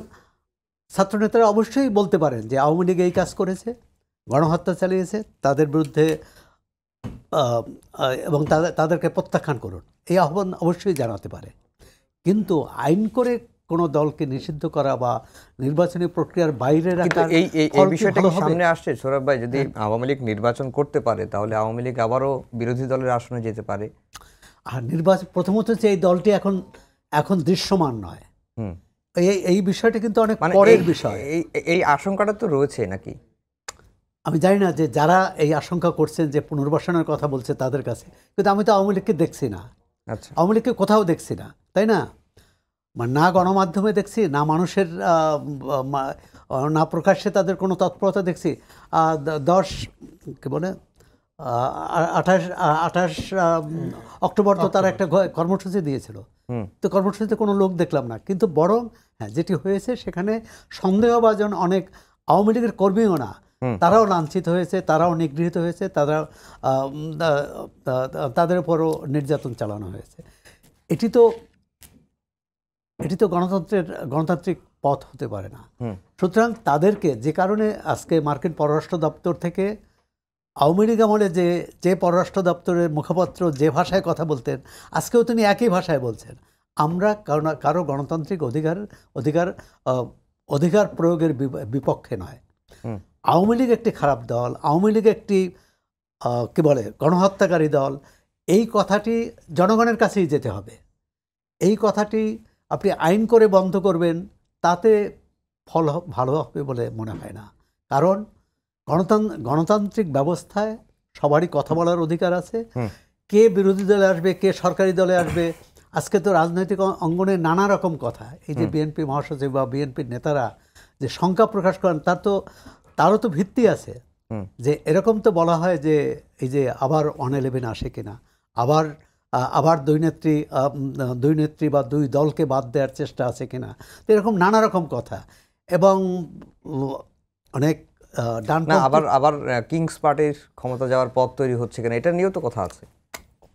ছাত্রনেতারা অবশ্যই বলতে পারেন যে আওয়ামী লীগ এই কাজ করেছে, গণহত্যা চালিয়েছে, তাদের বিরুদ্ধে এবং তাদেরকে প্রত্যাখ্যান করুন, এই আহ্বান অবশ্যই জানাতে পারে। কিন্তু আইন করে কোনো দলকে নিষিদ্ধ করা বা নির্বাচনী প্রক্রিয়ার বাইরে রাখা, এই বিষয়টা কি সামনে আসছে সৌরভ ভাই? যদি আওয়ামী লীগ নির্বাচন করতে পারে তাহলে আওয়ামী লীগ আবারও বিরোধী দলের আসনে যেতে পারে। আর প্রথমত হচ্ছে এই দলটি এখন দৃশ্যমান নয়। এই বিষয়টা কিন্তু অনেক পরের বিষয়। এই আশঙ্কাটা তো রয়েছে নাকি? আমি জানি না যে যারা এই আশঙ্কা করছেন যে পুনর্বাসনের কথা বলছে তাদের কাছে, কিন্তু আমি তো আওয়ামী লীগকে দেখছি না। আচ্ছা, আওয়ামী লীগকে কোথাও দেখছি না, তাই না? না গণমাধ্যমে দেখছি, না মানুষের না প্রকাশ্যে তাদের কোনো তৎপরতা দেখছি। 28 অক্টোবর তো তারা একটা কর্মসূচি দিয়েছিল, তো কর্মসূচিতে কোনো লোক দেখলাম না। কিন্তু বরং হ্যাঁ, যেটি হয়েছে সেখানে সন্দেহভাজন অনেক আওয়ামী লীগের কর্মীও না, তারাও লাঞ্ছিত হয়েছে, তারাও নিগৃহীত হয়েছে, তাদের উপরও নির্যাতন চালানো হয়েছে। এটি তো গণতান্ত্রিক পথ হতে পারে না। সুতরাং তাদেরকে যে কারণে আজকে মার্কিন পররাষ্ট্র দপ্তর থেকে আওয়ামী লীগ আমলে যে পররাষ্ট্র দপ্তরের মুখপাত্র যে ভাষায় কথা বলতেন, আজকেও তিনি একই ভাষায় বলছেন, আমরা কারো গণতান্ত্রিক অধিকার প্রয়োগের বিপক্ষে নয়। আওয়ামী লীগ একটি খারাপ দল, আওয়ামী লীগ একটি কি বলে গণহত্যাকারী দল, এই কথাটি জনগণের কাছেই যেতে হবে। এই কথাটি আপনি আইন করে বন্ধ করবেন, তাতে ফল ভালো হবে বলে মনে হয় না। কারণ গণতান্ত্রিক ব্যবস্থায় সবারই কথা বলার অধিকার আছে। কে বিরোধী দলে আসবে, কে সরকারি দলে আসবে, আজকে তো রাজনৈতিক অঙ্গনে নানা রকম কথা। এই যে বিএনপি মহাসচিব বা বিএনপির নেতারা যে শঙ্কা প্রকাশ করেন, তারও তো ভিত্তি আছে। যে এরকম তো বলা হয় যে এই যে আবার 111 আসে কিনা, আবার আবার দুই নেত্রী বা দুই দলকে বাদ দেওয়ার চেষ্টা আছে কিনা, তো এরকম নানা রকম কথা। এবং অনেক না, ডানপন্থী আবার আবার কিংস পার্টির ক্ষমতা যাওয়ার পথ তৈরি হচ্ছে কিনা, এটা নিয়েও তো কথা আছে।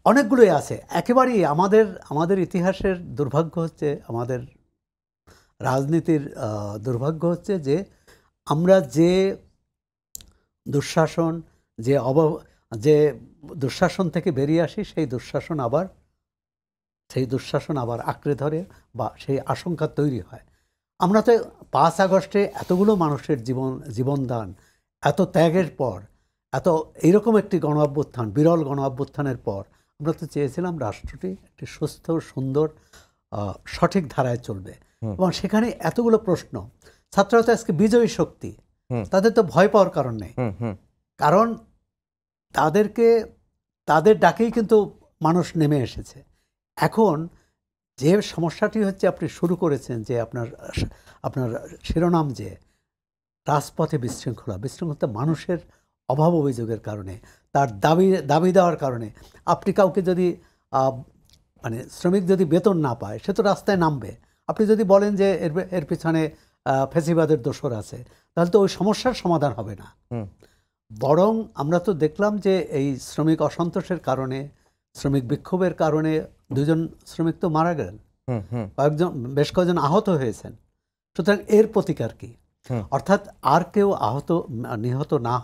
অনেকগুলোই আছে। একেবারেই আমাদের ইতিহাসের দুর্ভাগ্য হচ্ছে, আমাদের রাজনীতির দুর্ভাগ্য হচ্ছে যে আমরা যে দুঃশাসন যে দুঃশাসন থেকে বেরিয়ে আসি, সেই দুঃশাসন আবার আঁকড়ে ধরে বা সেই আশঙ্কা তৈরি হয়। আমরা তো 5 আগস্টে এতগুলো মানুষের জীবনদান, এত ত্যাগের পর, এইরকম একটি গণ অভ্যুত্থান, বিরল গণ অভ্যুত্থানের পর আমরা তো চেয়েছিলাম রাষ্ট্রটি একটি সুস্থ, সুন্দর, সঠিক ধারায় চলবে। এবং সেখানে এতগুলো প্রশ্ন, ছাত্ররা তো আজকে বিজয়ী শক্তি, তাদের তো ভয় পাওয়ার কারণ নেই। কারণ তাদের ডাকেই কিন্তু মানুষ নেমে এসেছে। এখন যে সমস্যাটি হচ্ছে, আপনি শুরু করেছেন যে আপনার শিরোনাম যে রাজপথে বিশৃঙ্খলতা মানুষের অভাব অভিযোগের কারণে, তার দাবি দেওয়ার কারণে। আপনি কাউকে যদি মানে শ্রমিক যদি বেতন না পায়, সে তো রাস্তায় নামবে। আপনি যদি বলেন যে এর পিছনে ফ্যাসিবাদের দোসর আছে, তাহলে তো ওই সমস্যার সমাধান হবে না। বরং আমরা তো দেখলাম যে এই শ্রমিক অসন্তোষের কারণে, শ্রমিক বিক্ষোভের কারণে 2 জন শ্রমিক তো মারা গেলেন, বেশ কয়েকজন আহত হয়েছেন। সুতরাং এর প্রতিকার কি? অর্থাৎ আর কেউ নিহত না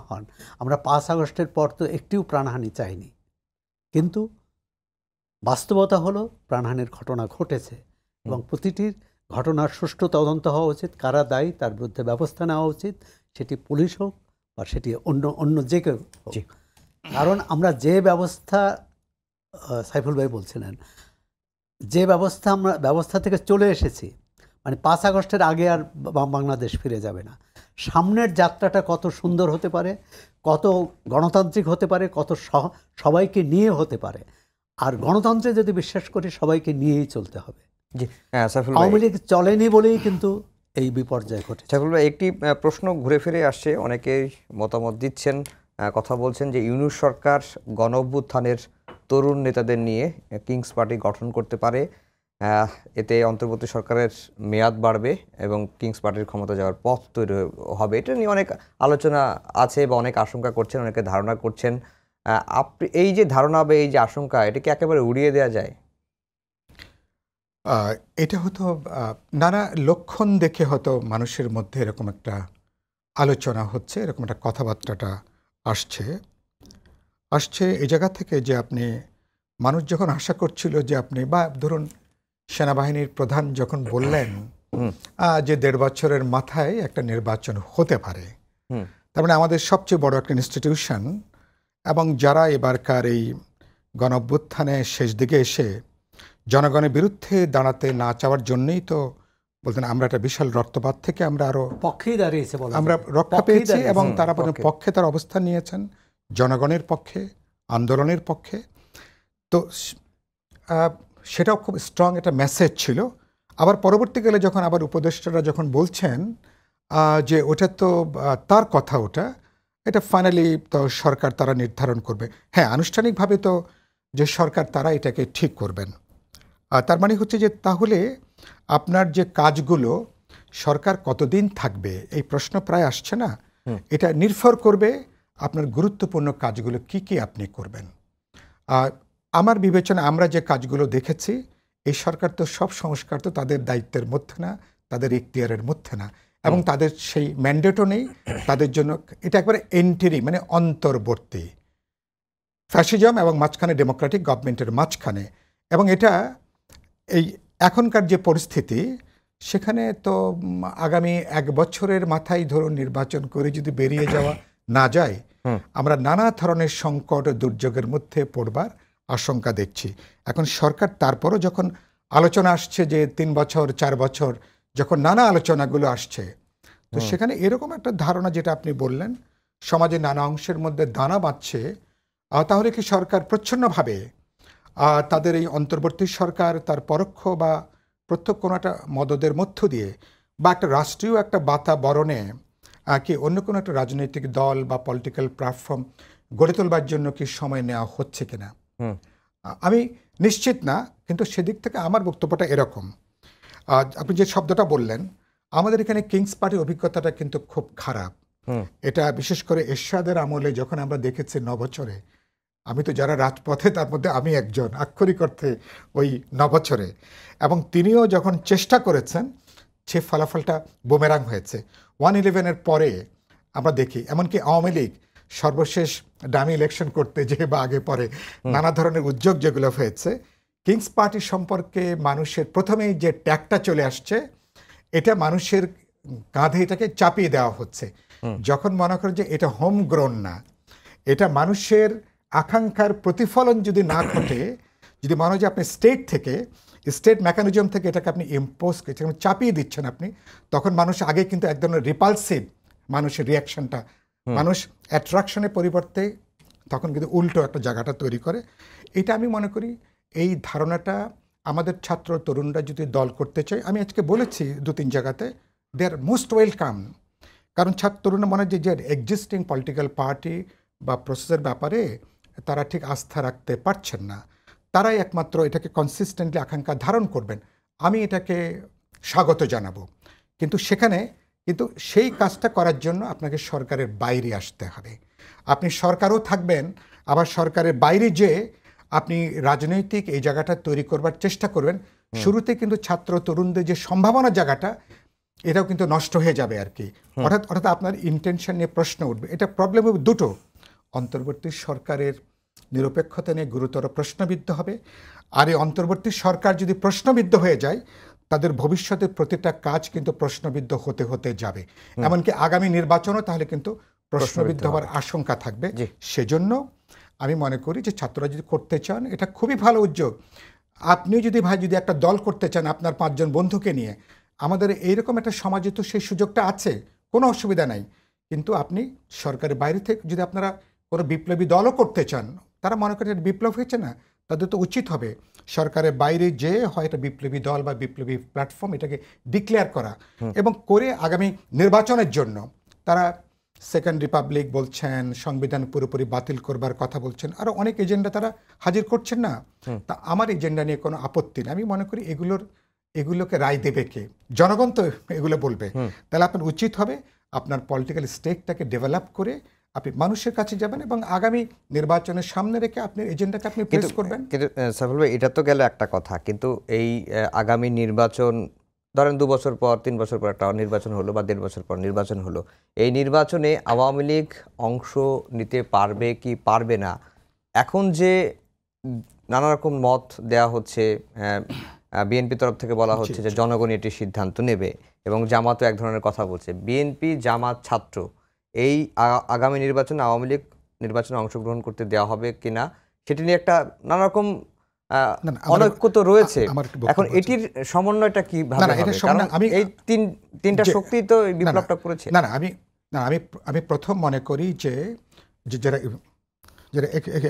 হন। আমরা 5 আগস্টের পর তো একটিও প্রাণহানি চাইনি, কিন্তু বাস্তবতা হলো প্রাণহানির ঘটনা ঘটেছে এবং প্রতিটির ঘটনার সুষ্ঠু তদন্ত হওয়া উচিত। কারা দায়ী তার বিরুদ্ধে ব্যবস্থা নেওয়া উচিত, সেটি পুলিশ হোক বা সেটি অন্য যে কেউ হোক। কারণ আমরা যে ব্যবস্থা, সাইফুল ভাই বলছিলেন, যে ব্যবস্থা থেকে চলে এসেছি, মানে 5 আগস্টের আগে আর বাংলাদেশ ফিরে যাবে না। সামনের যাত্রাটা কত সুন্দর হতে পারে, কত গণতান্ত্রিক হতে পারে, কত সবাইকে নিয়ে হতে পারে। আর গণতন্ত্রে যদি বিশ্বাস করি, সবাইকে নিয়েই চলতে হবে। আওয়ামী লীগ চলেনি বলেই কিন্তু এই বিপর্যয় ঘটেছে। সাইফুল ভাই, একটি প্রশ্ন ঘুরে ফিরে আসছে, অনেকেই মতামত দিচ্ছেন, কথা বলছেন যে ইউনূস সরকার গণ অভ্যুত্থানের তরুণ নেতাদের নিয়ে কিংস পার্টি গঠন করতে পারে, এতে অন্তর্বর্তী সরকারের মেয়াদ বাড়বে এবং কিংস পার্টির ক্ষমতা যাওয়ার পথ তৈরি হবে। এটা নিয়ে অনেক আলোচনা আছে বা অনেক আশঙ্কা করছেন, অনেকে ধারণা করছেন। আপনি এই যে ধারণা বা এই যে আশঙ্কা, এটাকে একেবারে উড়িয়ে দেওয়া যায়? এটা হয়তো নানা লক্ষণ দেখে হয়তো মানুষের মধ্যে এরকম একটা আলোচনা হচ্ছে, এরকম একটা কথাবার্তাটা আসছে এই জায়গা থেকে যে মানুষ যখন আশা করছিল যে বা ধরুন সেনাবাহিনীর প্রধান যখন বললেন যে 1.5 বছরের মাথায় একটা নির্বাচন হতে পারে, তার মানে আমাদের সবচেয়ে বড় একটা ইনস্টিটিউশন, এবং যারা এবারকার এই গণ অভ্যুত্থানে শেষ দিকে এসে জনগণের বিরুদ্ধে দাঁড়াতে না চাওয়ার জন্যই তো বলতেন আমরা একটা বিশাল রক্তপাত থেকে আমরা আরো পক্ষেই দাঁড়িয়েছে, আমরা রক্ষা পেয়েছি, এবং তারা পক্ষে তার অবস্থান নিয়েছেন, জনগণের পক্ষে, আন্দোলনের পক্ষে। তো সেটাও খুব স্ট্রং একটা মেসেজ ছিল। আবার পরবর্তীকালে যখন আবার উপদেষ্টারা যখন বলছেন যে ওটা তো তার কথা, এটা ফাইনালি তো সরকার তারা নির্ধারণ করবে। হ্যাঁ, আনুষ্ঠানিকভাবে তো যে সরকার তারা এটাকে ঠিক করবেন। তার মানে হচ্ছে যে তাহলে আপনার যে কাজগুলো সরকার কতদিন থাকবে এই প্রশ্ন প্রায় আসছে না, এটা নির্ভর করবে আপনার গুরুত্বপূর্ণ কাজগুলো কি আপনি করবেন। আমার বিবেচনা আমরা যে কাজগুলো দেখেছি, এই সরকার তো সব সংস্কার তো তাদের দায়িত্বের মধ্যে না, তাদের ইখতিয়ারের মধ্যে না, এবং তাদের সেই ম্যান্ডেটও নেই তাদের জন্য। এটা একবারে এন্ট্রি, মানে অন্তর্বর্তী, ফ্যাসিজম এবং মাঝখানে ডেমোক্রেটিক গভর্নমেন্টের মাঝখানে। এবং এটা এই এখনকার যে পরিস্থিতি, সেখানে তো আগামী 1 বছরের মাথায় ধরুন নির্বাচন করে যদি বেরিয়ে যাওয়া না যায়, আমরা নানা ধরনের সংকট ও দুর্যোগের মধ্যে পড়বার আশঙ্কা দেখছি। এখন সরকার তারপরও যখন আলোচনা আসছে যে 3 বছর 4 বছর, যখন নানা আলোচনাগুলো আসছে, তো সেখানে এরকম একটা ধারণা যেটা আপনি বললেন, সমাজে নানা অংশের মধ্যে দানা বাঁধছে, তাহলে কি সরকার প্রচ্ছন্নভাবে তাদের এই অন্তর্বর্তী সরকার তার পরোক্ষ বা প্রত্যক্ষ কোনো একটা মদদের মধ্য দিয়ে বা একটা রাষ্ট্রীয় একটা বাতাবরণে কি অন্য কোনো একটা রাজনৈতিক দল বা পলিটিক্যাল প্ল্যাটফর্ম গড়ে তোলবার জন্য কি সময় নেওয়া হচ্ছে কিনা? আমি নিশ্চিত না, কিন্তু সেদিক থেকে আমার বক্তব্যটা এরকম। আপনি যে শব্দটা বললেন, আমাদের এখানে কিংস পার্টির অভিজ্ঞতাটা কিন্তু খুব খারাপ। এটা বিশেষ করে এরশাদের আমলে যখন আমরা দেখেছি 9 বছরে, আমি তো যারা রাজপথে তার মধ্যে আমি একজন, আক্ষরিক অর্থে ওই 9 বছরে, এবং তিনিও যখন চেষ্টা করেছেন সে ফলাফলটা বুমেরাং হয়েছে। 111-এর পরে আমরা দেখি এমনকি আওয়ামী লীগ সর্বশেষ ডামি ইলেকশন করতে যে বা আগে পরে নানা ধরনের উদ্যোগ যেগুলো হয়েছে, কিংস পার্টি সম্পর্কে মানুষের প্রথমেই যে ট্যাগটা চলে আসছে, এটা মানুষের কাঁধে এটাকে চাপিয়ে দেওয়া হচ্ছে। যখন মনে করেন যে এটা হোম গ্রোন না, এটা মানুষের আকাঙ্ক্ষার প্রতিফলন যদি না ঘটে, যদি মনে হয় যে আপনি স্টেট মেকানিজম থেকে এটাকে আপনি ইম্পোজ করছেন, চাপিয়ে দিচ্ছেন আপনি, তখন মানুষ আগে কিন্তু এক ধরনের রিপালসিভ মানুষের রিয়াকশনটা, মানুষ অ্যাট্রাকশনের পরিবর্তে তখন কিন্তু উল্টো একটা জায়গাটা তৈরি করে। এটা আমি মনে করি এই ধারণাটা আমাদের ছাত্র তরুণরা যদি দল করতে চায়, আমি আজকে বলেছি 2-3 জায়গাতে, দে আর মোস্ট ওয়েলকাম। কারণ ছাত্র তরুণরা মনে হয় যে এক্সিস্টিং পলিটিক্যাল পার্টি বা প্রসেসের ব্যাপারে তারা ঠিক আস্থা রাখতে পারছেন না, তারাই একমাত্র এটাকে কনসিস্টেন্টলি আকাঙ্ক্ষা ধারণ করবেন। আমি এটাকে স্বাগত জানাবো, কিন্তু সেই কাজটা করার জন্য আপনাকে সরকারের বাইরে আসতে হবে। আপনি সরকারও থাকবেন, আবার সরকারের বাইরে যে আপনি রাজনৈতিক এই জায়গাটা তৈরি করবার চেষ্টা করবেন, শুরুতে কিন্তু ছাত্র তরুণদের যে সম্ভাবনা জায়গাটা, এটাও কিন্তু নষ্ট হয়ে যাবে আর কি। অর্থাৎ আপনার ইন্টেনশন নিয়ে প্রশ্ন উঠবে। এটা প্রবলেম হবে দুটো, অন্তর্বর্তী সরকারের নিরপেক্ষতা নিয়ে গুরুতর প্রশ্নবিদ্ধ হবে, আর এই অন্তর্বর্তী সরকার যদি প্রশ্নবিদ্ধ হয়ে যায়, তাদের ভবিষ্যতের প্রতিটা কাজ কিন্তু প্রশ্নবিদ্ধ হতে হতে যাবে। এমনকি আগামী নির্বাচনও তাহলে কিন্তু প্রশ্নবিদ্ধ হওয়ার আশঙ্কা থাকবে। সেজন্য আমি মনে করি যে ছাত্ররা যদি করতে চান, এটা খুবই ভালো উদ্যোগ। আপনি যদি একটা দল করতে চান আপনার 5 জন বন্ধুকে নিয়ে, আমাদের এইরকম একটা সমাজে তো সেই সুযোগটা আছে, কোনো অসুবিধা নাই। কিন্তু আপনি সরকারের বাইরে থেকে যদি আপনারা কোনো বিপ্লবী দলও করতে চান, তারা মনে করেন বিপ্লব হয়েছে না, তাদের তো উচিত হবে সরকারের বাইরে যে হয় একটা বিপ্লবী দল বা বিপ্লবী প্ল্যাটফর্ম এটাকে ডিক্লেয়ার করা, এবং করে আগামী নির্বাচনের জন্য তারা সেকেন্ড রিপাবলিক বলছেন, সংবিধান পুরোপুরি বাতিল করবার কথা বলছেন, আরও অনেক এজেন্ডা তারা হাজির করছেন না। তা আমার এজেন্ডা নিয়ে কোনো আপত্তি নেই। আমি মনে করি এগুলোকে রায় দেবে কে? জনগণ তো এগুলো বলবে। তাহলে আপনার উচিত হবে আপনার পলিটিক্যাল স্টেকটাকে ডেভেলপ করে আপনি মানুষের কাছে যাবেন এবং আগামী নির্বাচনের সামনে রেখে আপনার এজেন্ডাকে আপনি প্রেস করবেন। কিন্তু সাইফুল ভাই, এটা তো গেল একটা কথা, কিন্তু এই আগামী নির্বাচন, ধরেন 2 বছর পর 3 বছর পর একটা নির্বাচন হলো বা 1.5 বছর পর নির্বাচন হলো, এই নির্বাচনে আওয়ামী লীগ অংশ নিতে পারবে কি পারবে না, এখন যে নানা রকম মত দেয়া হচ্ছে, বিএনপি তরফ থেকে বলা হচ্ছে যে জনগণ এটি সিদ্ধান্ত নেবে, এবং জামাতও এক ধরনের কথা বলছে। বিএনপি, জামাত, ছাত্র এই আগামী নির্বাচনে আওয়ামী লীগ নির্বাচনে অংশগ্রহণ করতে দেওয়া হবে কিনা, সেটি নিয়ে একটা নানা রকম অনৈক্য তো রয়েছে। এখন এটির সমন্বয়টা কিভাবে হবে? কারণ এই তিনটা শক্তি তো এই বিপ্লবটা করেছে। আমি প্রথম মনে করি যে যারা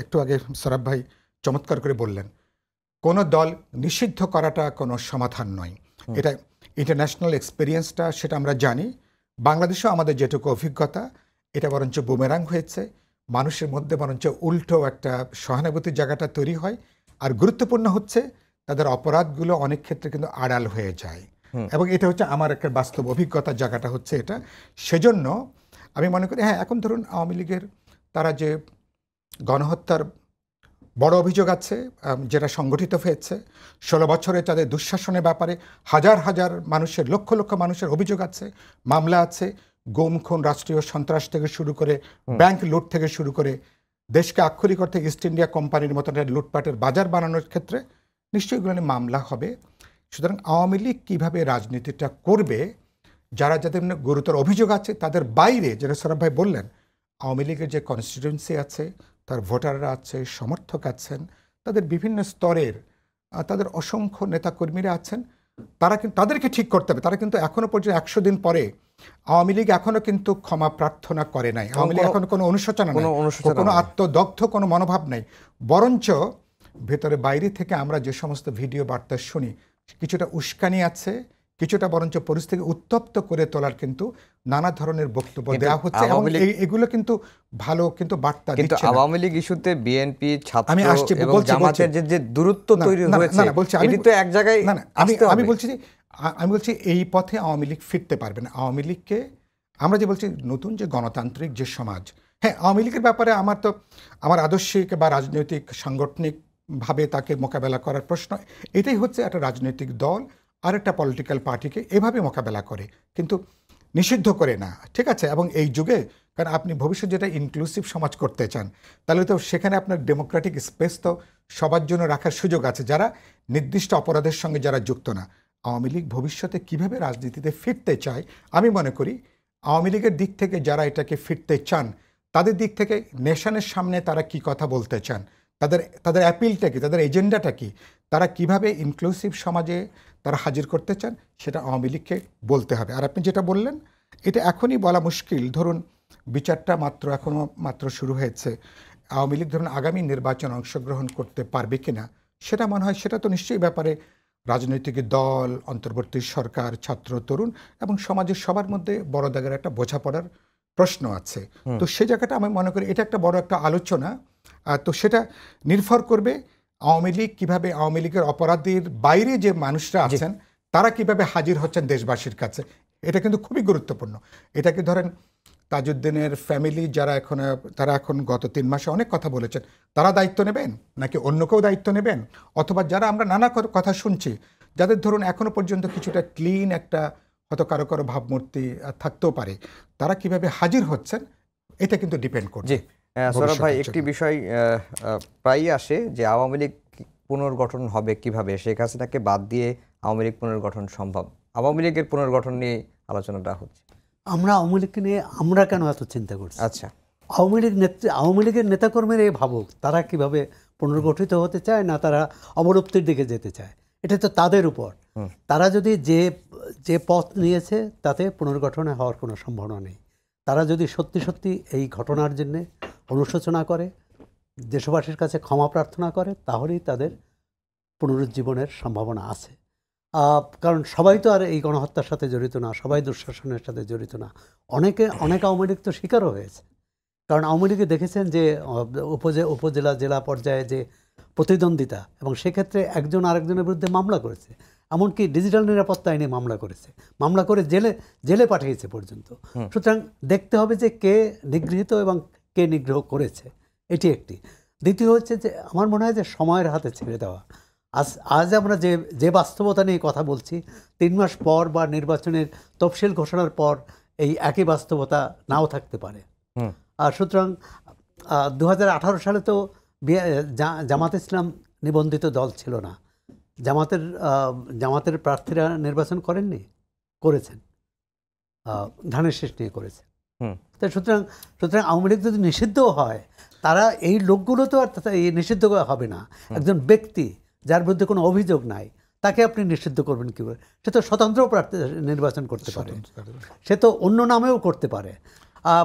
একটু আগে সরাব ভাই চমৎকার করে বললেন, কোনো দল নিষিদ্ধ করাটা কোনো সমাধান নয়। এটা ইন্টারন্যাশনাল এক্সপিরিয়েন্সটা সেটা আমরা জানি। বাংলাদেশেও আমাদের যেটুকু অভিজ্ঞতা, এটা বরঞ্চ বুমেরাং হয়েছে, মানুষের মধ্যে বরঞ্চ উল্টো একটা সহানুভূতির জায়গাটা তৈরি হয়। আর গুরুত্বপূর্ণ হচ্ছে তাদের অপরাধগুলো অনেক ক্ষেত্রে কিন্তু আড়াল হয়ে যায়, এবং এটা হচ্ছে আমার একটা বাস্তব অভিজ্ঞতার জায়গাটা হচ্ছে এটা। সেজন্য আমি মনে করি এখন ধরুন আওয়ামী লীগের তারা যে গণহত্যার বড় অভিযোগ আছে যেটা সংগঠিত হয়েছে, 16 বছরে তাদের দুঃশাসনের ব্যাপারে হাজার হাজার মানুষের, লক্ষ লক্ষ মানুষের অভিযোগ আছে, মামলা আছে, গুম খুন, রাষ্ট্রীয় সন্ত্রাস থেকে শুরু করে ব্যাংক লুট থেকে শুরু করে দেশকে আক্ষরিক অর্থে ইস্ট ইন্ডিয়া কোম্পানির মতো লুটপাটের বাজার বানানোর ক্ষেত্রে নিশ্চয়ই এগুলো নিয়ে মামলা হবে। সুতরাং আওয়ামী লীগ কীভাবে রাজনীতিটা করবে, যাদের গুরুতর অভিযোগ আছে তাদের বাইরে, যেটা সরব ভাই বললেন, আওয়ামী লীগের যে কনস্টিটিউয়েন্সি আছে, তার ভোটাররা আছে, সমর্থক আছেন, তাদের বিভিন্ন স্তরের তাদের অসংখ্য নেতাকর্মীরা আছেন, তাদেরকে ঠিক করতে হবে। তারা কিন্তু এখনো পর্যন্ত 100 দিন পরে আওয়ামী লীগ এখনো কিন্তু ক্ষমা প্রার্থনা করে নাই। আওয়ামী লীগ এখনো কোনো অনুশোচনা নেই, কোনো আত্মদগ্ধ কোনো মনোভাব নেই। বরঞ্চ ভেতরে বাইরে থেকে আমরা যে সমস্ত ভিডিও বার্তা শুনি, কিছুটা উস্কানি আছে, কিছুটা বরঞ্চ পরিস্থিতি উত্তপ্ত করে তোলার কিন্তু নানা ধরনের বক্তব্য দেওয়া হচ্ছে এবং আওয়ামী লীগ- এগুলো কিন্তু ভালো কিন্তু বার্তা কিন্তু দিচ্ছে না। আওয়ামী লীগ ইস্যুতে বিএনপি ছাত্র আমি আসছি, এবং বলছি, জামাতের যে দূরত্ব না, তৈরি না, না, হয়েছে না, বলছি, এটি তো এক জায়গায় না না আমি আসতে আমি হবে। বলছি যে আমি বলছি এই পথে আওয়ামী লীগ ফিরতে পারবে না। আওয়ামী লীগকে আমরা যে বলছি নতুন যে গণতান্ত্রিক যে সমাজ, হ্যাঁ আওয়ামী লীগের ব্যাপারে আমার আদর্শিক বা রাজনৈতিক সাংগঠনিকভাবে তাকে মোকাবেলা করার প্রশ্ন, এটাই হচ্ছে একটা রাজনৈতিক দল আর একটা পলিটিক্যাল পার্টিকে এভাবে মোকাবেলা করে, কিন্তু নিষিদ্ধ করে না, ঠিক আছে। এবং এই যুগে, কারণ আপনি ভবিষ্যৎ যেটা ইনক্লুসিভ সমাজ করতে চান, তাহলে তো সেখানে আপনার ডেমোক্রেটিক স্পেস তো সবার জন্য রাখার সুযোগ আছে, যারা নির্দিষ্ট অপরাধের সঙ্গে যারা যুক্ত না। আওয়ামী লীগ ভবিষ্যতে কিভাবে রাজনীতিতে ফিরতে চায়, আমি মনে করি আওয়ামী লীগের দিক থেকে যারা এটাকে ফিরতে চান, তাদের দিক থেকে নেশনের সামনে তারা কি কথা বলতে চান, তাদের অ্যাপিলটা কি, তাদের এজেন্ডাটা কি, তারা কিভাবে ইনক্লুসিভ সমাজে তারা হাজির করতে চান, সেটা আওয়ামী লীগকে বলতে হবে। আর আপনি যেটা বললেন, এটা এখনই বলা মুশকিল। ধরুন বিচারটা মাত্র শুরু হয়েছে, আওয়ামী লীগ ধরুন আগামী নির্বাচন অংশগ্রহণ করতে পারবে কিনা, সেটা মনে হয় সেটা তো নিশ্চয়ই ব্যাপারে রাজনৈতিক দল, অন্তর্বর্তী সরকার, ছাত্র, তরুণ এবং সমাজের সবার মধ্যে বড় দাগের একটা বোঝাপড়ার প্রশ্ন আছে। তো সেই জায়গাটা আমি মনে করি এটা একটা বড় একটা আলোচনা। তো সেটা নির্ভর করবে আওয়ামী লীগ কিভাবে, আওয়ামী লীগের অপরাধীর বাইরে যে মানুষরা আছেন তারা কিভাবে হাজির হচ্ছেন দেশবাসীর কাছে, এটা কিন্তু খুবই গুরুত্বপূর্ণ। এটাকে ধরেন তাজউদ্দিনের ফ্যামিলি তারা এখন গত 3 মাসে অনেক কথা বলেছেন, তারা দায়িত্ব নেবেন নাকি অন্য কেউ দায়িত্ব নেবেন, অথবা যারা আমরা নানা কথা শুনছি, যাদের ধরুন এখনো পর্যন্ত কিছুটা ক্লিন একটা হয়তো কারো কারো ভাবমূর্তি থাকতেও পারে, তারা কিভাবে হাজির হচ্ছেন এটা কিন্তু ডিপেন্ড করছে। জি সৌরভ ভাই, ভবিষ্যতের একটি জন্য। বিষয় প্রায়ই আসে যে আওয়ামী লীগ পুনর্গঠন হবে কিভাবে, শেখ হাসিনাকে বাদ দিয়ে আওয়ামী লীগ পুনর্গঠন সম্ভব। আওয়ামী লীগের পুনর্গঠন নিয়ে আলোচনাটা হচ্ছে। আমরা আওয়ামী লীগকে নিয়ে আমরা কেন এত চিন্তা করছি? আচ্ছা, আওয়ামী লীগের নেতাকর্মীরা ভাবুক তারা কিভাবে পুনর্গঠিত হতে চায়, না তারা অবলুপ্তির দিকে যেতে চায়, এটা তো তাদের উপর। তারা যদি যে পথ নিয়েছে তাতে পুনর্গঠনে হওয়ার কোনো সম্ভাবনা নেই। তারা যদি সত্যি সত্যি এই ঘটনার জন্য অনুশোচনা করে, দেশবাসীর কাছে ক্ষমা প্রার্থনা করে, তাহলেই তাদের পুনরুজ্জীবনের সম্ভাবনা আছে। কারণ সবাই তো আর এই গণহত্যার সাথে জড়িত না, সবাই দুঃশাসনের সাথে জড়িত না। অনেক আওয়ামী লীগ তো শিকারও হয়েছে। কারণ আওয়ামী লীগে দেখেছেন যে উপজেলা জেলা পর্যায়ে যে প্রতিদ্বন্দ্বিতা, এবং সেক্ষেত্রে একজন আরেকজনের বিরুদ্ধে মামলা করেছে, এমনকি ডিজিটাল নিরাপত্তা আইনে মামলা করে জেলে পাঠিয়েছে পর্যন্ত। সুতরাং দেখতে হবে যে কে নিগৃহীত এবং কে নিগ্রহ করেছে, এটি একটি। দ্বিতীয় হচ্ছে যে আমার মনে হয় যে সময়ের হাতে ছেড়ে দেওয়া। আজ আমরা যে বাস্তবতা নিয়ে কথা বলছি, 3 মাস পর বা নির্বাচনের তফসিল ঘোষণার পর এই একই বাস্তবতা নাও থাকতে পারে। সুতরাং 2018 সালে তো জামাত ইসলাম নিবন্ধিত দল ছিল না। জামাতের প্রার্থীরা নির্বাচন করেছেন ধানের শীষ নিয়ে করেছেন। তাই সুতরাং আওয়ামী লীগ যদি নিষিদ্ধও হয়, তারা এই লোকগুলো তো আর নিষিদ্ধ হবে না। একজন ব্যক্তি যার বিরুদ্ধে কোনো অভিযোগ নাই, তাকে আপনি নিষিদ্ধ করবেন কীভাবে? সে তো স্বতন্ত্র প্রার্থী নির্বাচন করতে পারে, সে তো অন্য নামেও করতে পারে।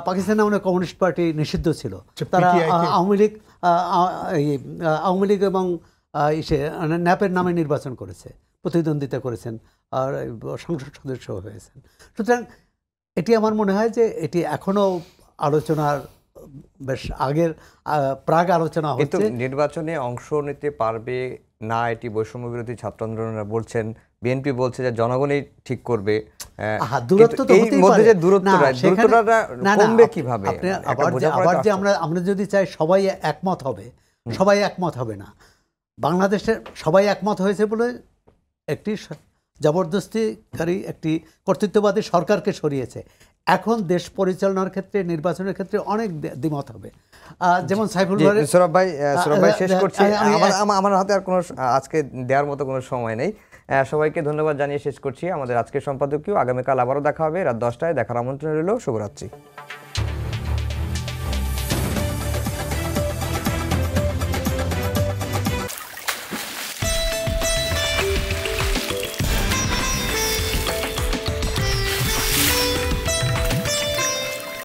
পাকিস্তানে অনেক কমিউনিস্ট পার্টি নিষিদ্ধ ছিল, তারা আওয়ামী লীগ এবং ন্যাপের নামে নির্বাচন করেছে, প্রতিদ্বন্দ্বিতা করেছেন, আর সংসদ সদস্য হয়েছেন। সুতরাং এটি আমার মনে হয় যে এটি এখনও আলোচনার বেশ আগের প্রাগ আলোচনা হচ্ছে। নির্বাচনে অংশ নিতে পারবে না এটি বৈষম্য বিরোধী ছাত্র আন্দোলনরা বলছেন, বিএনপি বলছে যে জনগণই ঠিক করবে। দূরত্ব তো হতেই পারে, কমবে কিভাবে? আবার যে আমরা যদি চাই সবাই একমত হবে না। বাংলাদেশে সবাই একমত হয়েছে বলে একটি জবরদস্তিকারী একটি কর্তৃত্ববাদী সরকারকে সরিয়েছে। এখন দেশ পরিচালনার ক্ষেত্রে, নির্বাচনের ক্ষেত্রে অনেক দ্বিমত হবে। যেমন সাইফুল সৌরভ ভাই শেষ করছি, আমার হাতে আর কোনো আজকে দেওয়ার মতো কোনো সময় নেই। সবাইকে ধন্যবাদ জানিয়ে শেষ করছি আমাদের আজকের সম্পাদকীয়। আগামীকাল আবারও দেখা হবে রাত 10টায়। দেখার আমন্ত্রণ রইল। শুভরাত্রি।